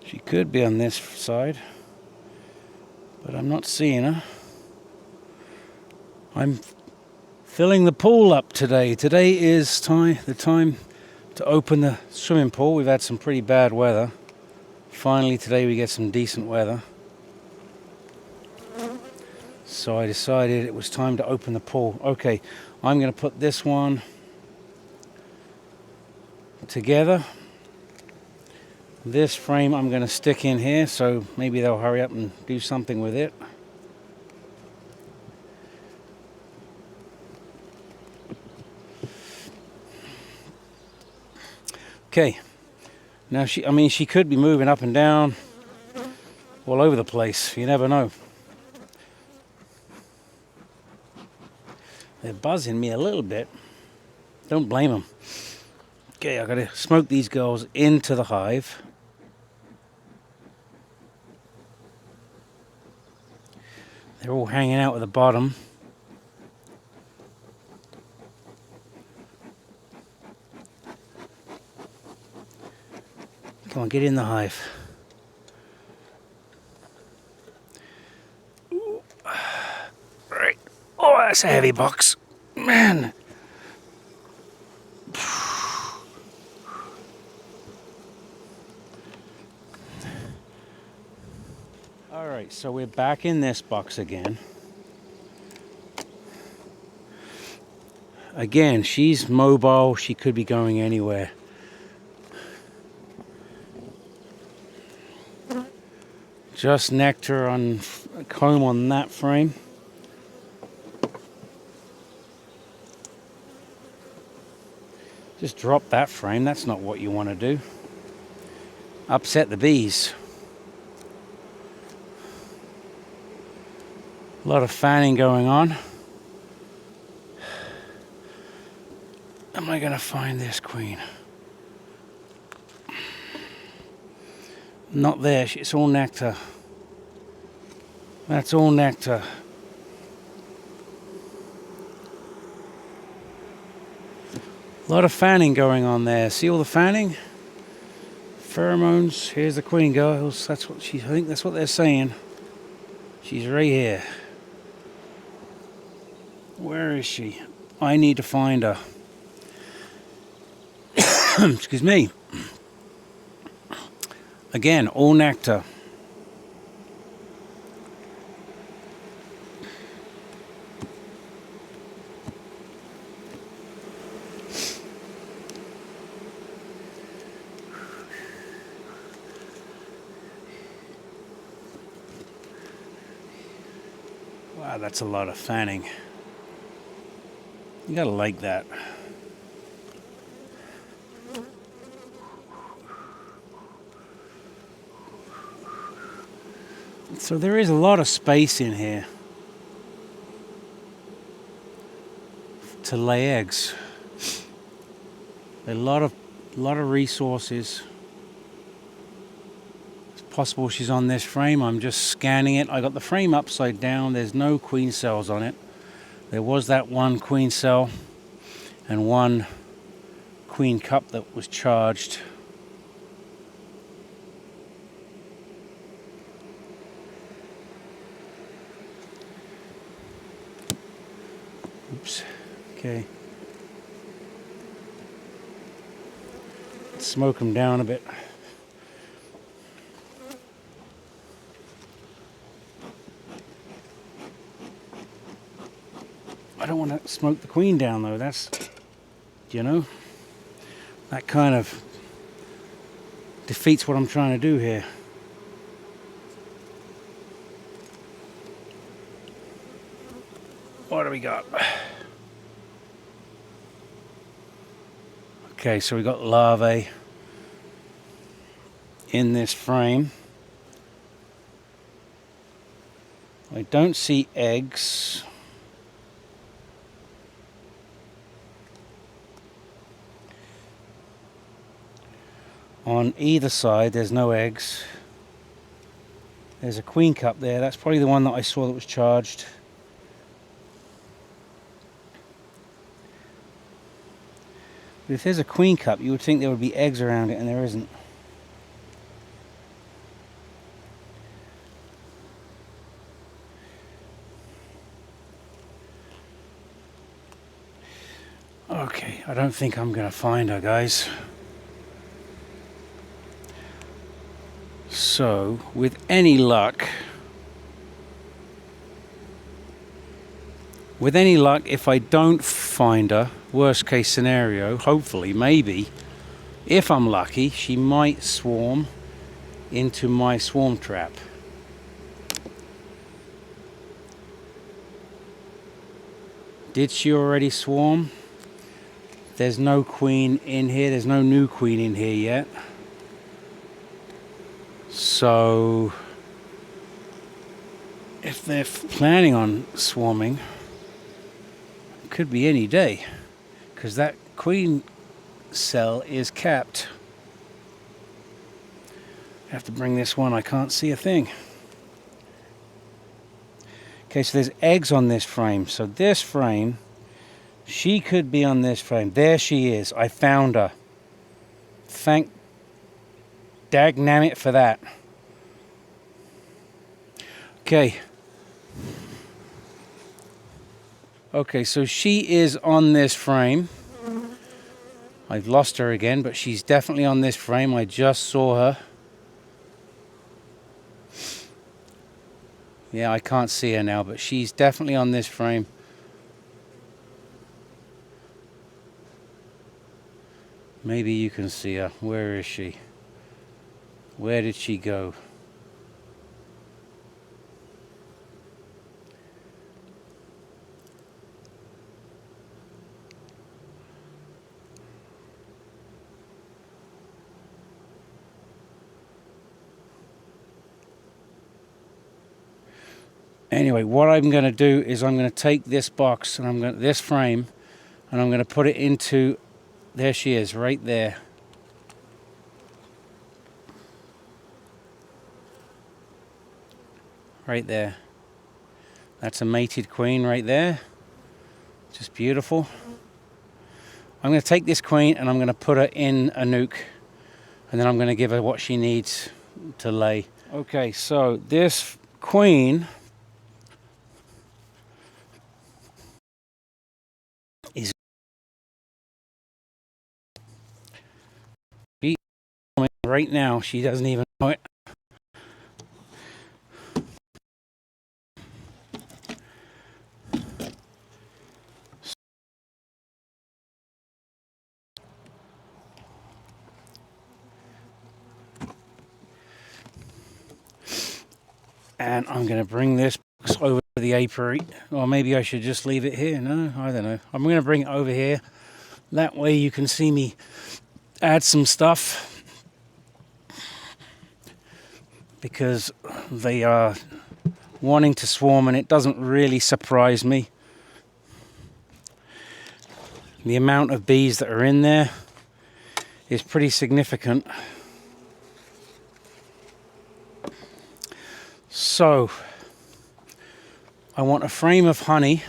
S1: She could be on this side, but I'm not seeing her. I'm filling the pool up today. Today is the time to open the swimming pool. We've had some pretty bad weather. Finally today we get some decent weather. So I decided it was time to open the pool. Okay, I'm going to put this one together. This frame I'm going to stick in here, so maybe they'll hurry up and do something with it. Okay, now she could be moving up and down all over the place. You never know. They're buzzing me a little bit. Don't blame them. Okay, I've got to smoke these girls into the hive. They're all hanging out at the bottom. Come on, get in the hive. Right. Oh, that's a heavy box. Man. Alright, so we're back in this box again. Again, she's mobile. She could be going anywhere. Just nectar on comb on that frame. Just drop that frame. That's not what you want to do. Upset the bees. A lot of fanning going on. Am I going to find this queen? Not there. It's all nectar. That's all nectar. A lot of fanning going on there. See all the fanning? Pheromones. Here's the queen girls. That's what I think that's what they're saying. She's right here. Where is she? I need to find her. Excuse me. Again, all nectar. Wow, that's a lot of fanning. You gotta like that. So there is a lot of space in here. to lay eggs. A lot of resources. It's possible she's on this frame. I'm just scanning it. I got the frame upside down. There's no queen cells on it. There was that one queen cell and one queen cup that was charged. Oops. Okay. Let's smoke them down a bit. I don't want to smoke the queen down though. That's, you know, that kind of defeats what I'm trying to do here. What do we got? Okay, so we got larvae in this frame. I don't see eggs. On either side, there's no eggs. There's a queen cup there. That's probably the one that I saw that was charged. But if there's a queen cup, you would think there would be eggs around it, and there isn't. Okay, I don't think I'm gonna find her, guys. So, with any luck, if I don't find her, worst case scenario, hopefully, maybe, if I'm lucky, she might swarm into my swarm trap. Did she already swarm? There's no queen in here. There's no new queen in here yet. So, if they're planning on swarming, it could be any day, because that queen cell is capped. I have to bring this one. I can't see a thing. Okay, so there's eggs on this frame. So this frame, she could be on this frame. There she is. I found her. Thank dagnammit for that. Okay. Okay, so she is on this frame. I've lost her again, but she's definitely on this frame. I just saw her. Yeah, I can't see her now, but she's definitely on this frame. Maybe you can see her. Where is she? Where did she go? Anyway, what I'm going to do is I'm going to take this box and this frame, and I'm going to put it into. There she is, right there. Right there. That's a mated queen right there. Just beautiful. I'm going to take this queen and I'm going to put her in a nuke, and then I'm going to give her what she needs to lay. Okay, so this queen is right now. She doesn't even know it. And I'm going to bring this box over to the apiary. Or maybe I should just leave it here. No, I don't know. I'm going to bring it over here. That way you can see me add some stuff, because they are wanting to swarm, and it doesn't really surprise me. The amount of bees that are in there is pretty significant. So I want a frame of honey.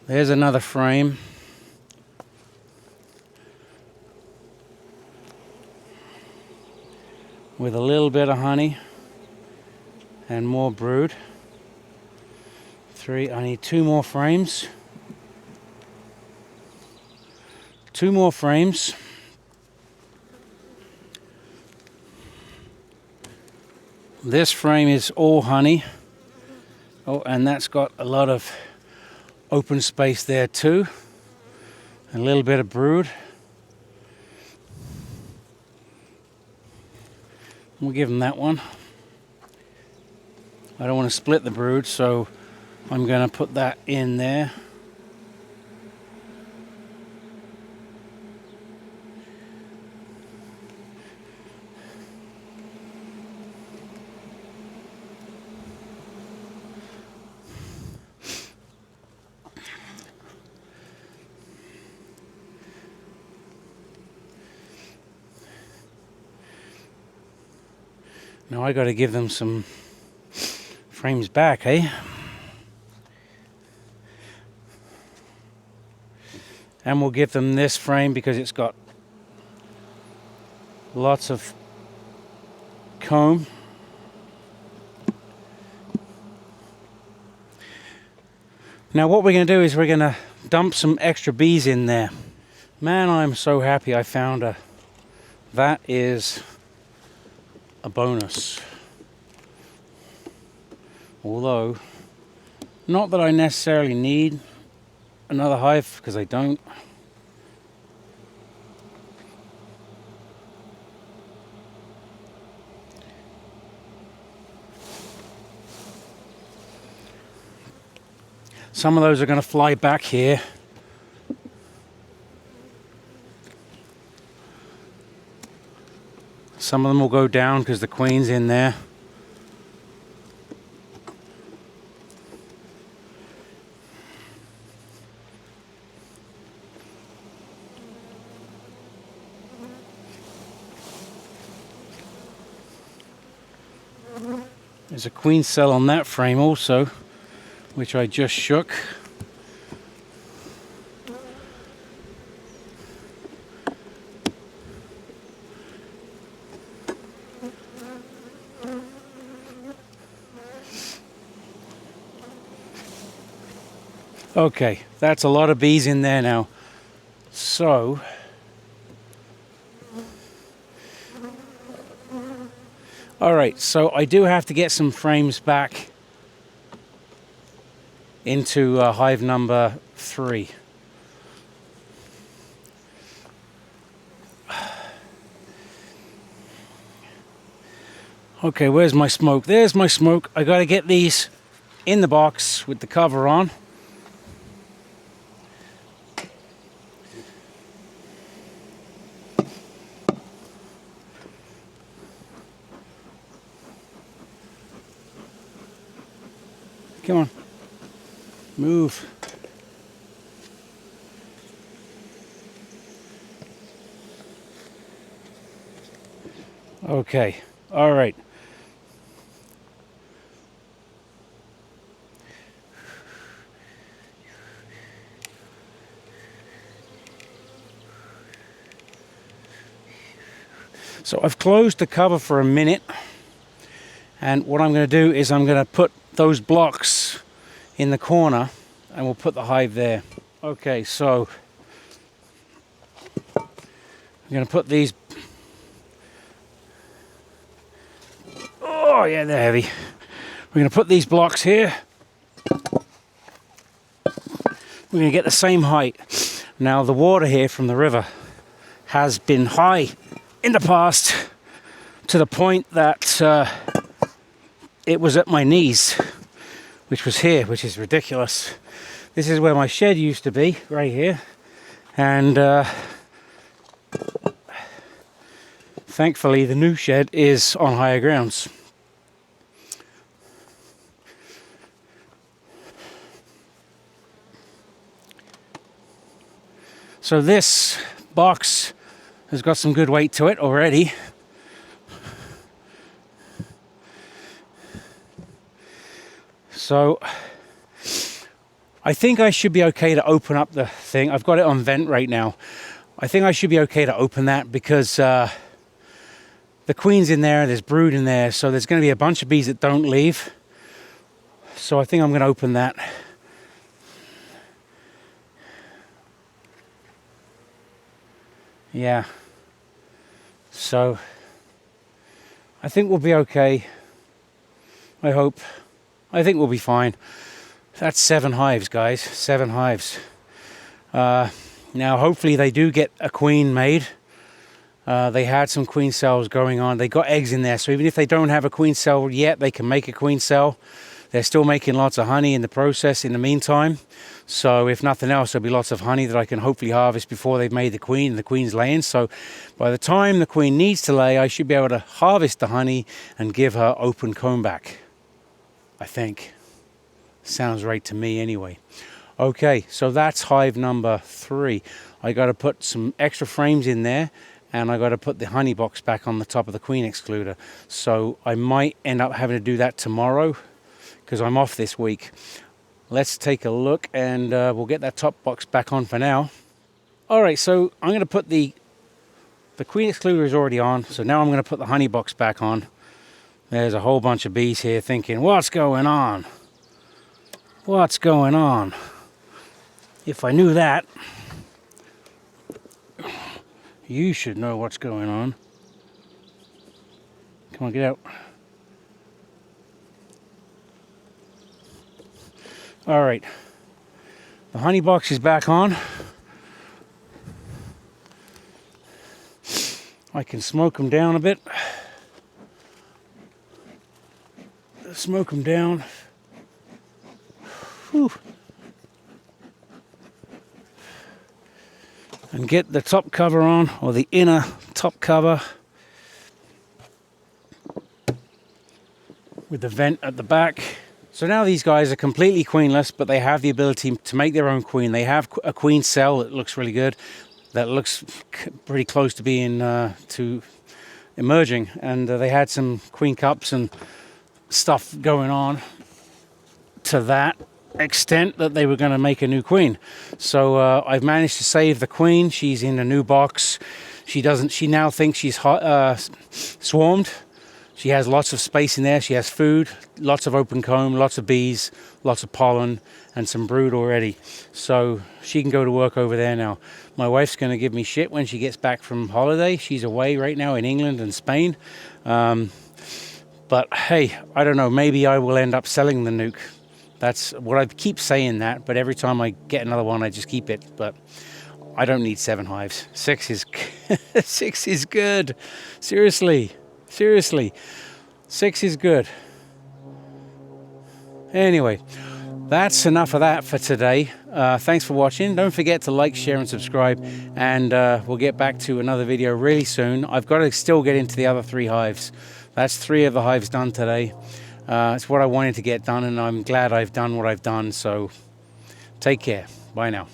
S1: There's another frame. With a little bit of honey and more brood. 3, I need 2 more frames. 2 more frames. This frame is all honey. Oh, and that's got a lot of open space there too. A little bit of brood. We'll give them that one. I don't want to split the brood, so I'm going to put that in there. Now I got to give them some frames back, eh? And we'll give them this frame because it's got lots of comb. Now what we're going to do is we're going to dump some extra bees in there. Man, I'm so happy I found her. That is a bonus. Although, not that I necessarily need another hive, because I don't. Some of those are going to fly back here. Some of them will go down because the queen's in there. There's a queen cell on that frame also, which I just shook. Okay, that's a lot of bees in there now. So, all right, so I do have to get some frames back into hive number 3. Okay, where's my smoke? There's my smoke. I gotta get these in the box with the cover on. Come on, move. Okay, all right. So I've closed the cover for a minute, and what I'm going to do is I'm going to put those blocks in the corner and we'll put the hive there. Okay, so I'm going to put these, oh yeah, they're heavy. We're going to put these blocks here. We're going to get the same height. Now the water here from the river has been high in the past to the point that it was at my knees, which was here, which is ridiculous. This is where my shed used to be, right here, and thankfully the new shed is on higher grounds. So this box has got some good weight to it already. So I think I should be okay to open up the thing. I've got it on vent right now. I think I should be okay to open that because the queen's in there, there's brood in there, so there's going to be a bunch of bees that don't leave. So I think I'm going to open that. Yeah. So I think we'll be okay. I hope. I think we'll be fine. That's 7 hives, guys. 7 hives. Now, hopefully they do get a queen made. They had some queen cells going on. They got eggs in there, so even if they don't have a queen cell yet, they can make a queen cell. They're still making lots of honey in the process in the meantime. So if nothing else, there'll be lots of honey that I can hopefully harvest before they've made the queen and the queen's laying. So by the time the queen needs to lay, I should be able to harvest the honey and give her open comb back. I think. Sounds right to me anyway. Okay, so that's hive number 3. I got to put some extra frames in there, and I got to put the honey box back on the top of the queen excluder. So I might end up having to do that tomorrow because I'm off this week. Let's take a look, and we'll get that top box back on for now. All right, so I'm going to put the queen excluder is already on, so now I'm going to put the honey box back on. There's a whole bunch of bees here thinking, what's going on? What's going on? If I knew that, you should know what's going on. Come on, get out. All right, the honey box is back on. I can smoke them down a bit. Smoke them down. Whew. And get the top cover on, or the inner top cover, with the vent at the back. So now these guys are completely queenless, but they have the ability to make their own queen. They have a queen cell that looks really good, that looks pretty close to being to emerging, and they had some queen cups and stuff going on to that extent that they were going to make a new queen. So I've managed to save the queen. She's in a new box. She now thinks she's swarmed. She has lots of space in there. She has food, lots of open comb, lots of bees, lots of pollen, and some brood already. So she can go to work over there now. My wife's going to give me shit when she gets back from holiday. She's away right now in England and Spain. But hey, I don't know, maybe I will end up selling the nuke. That's what I keep saying that, but every time I get another one, I just keep it. But I don't need 7 hives. 6 is 6 is good. Seriously. 6 is good. Anyway, that's enough of that for today. Thanks for watching. Don't forget to like, share, and subscribe. And we'll get back to another video really soon. I've got to still get into the other 3 hives. That's 3 of the hives done today. It's what I wanted to get done, and I'm glad I've done what I've done. So take care. Bye now.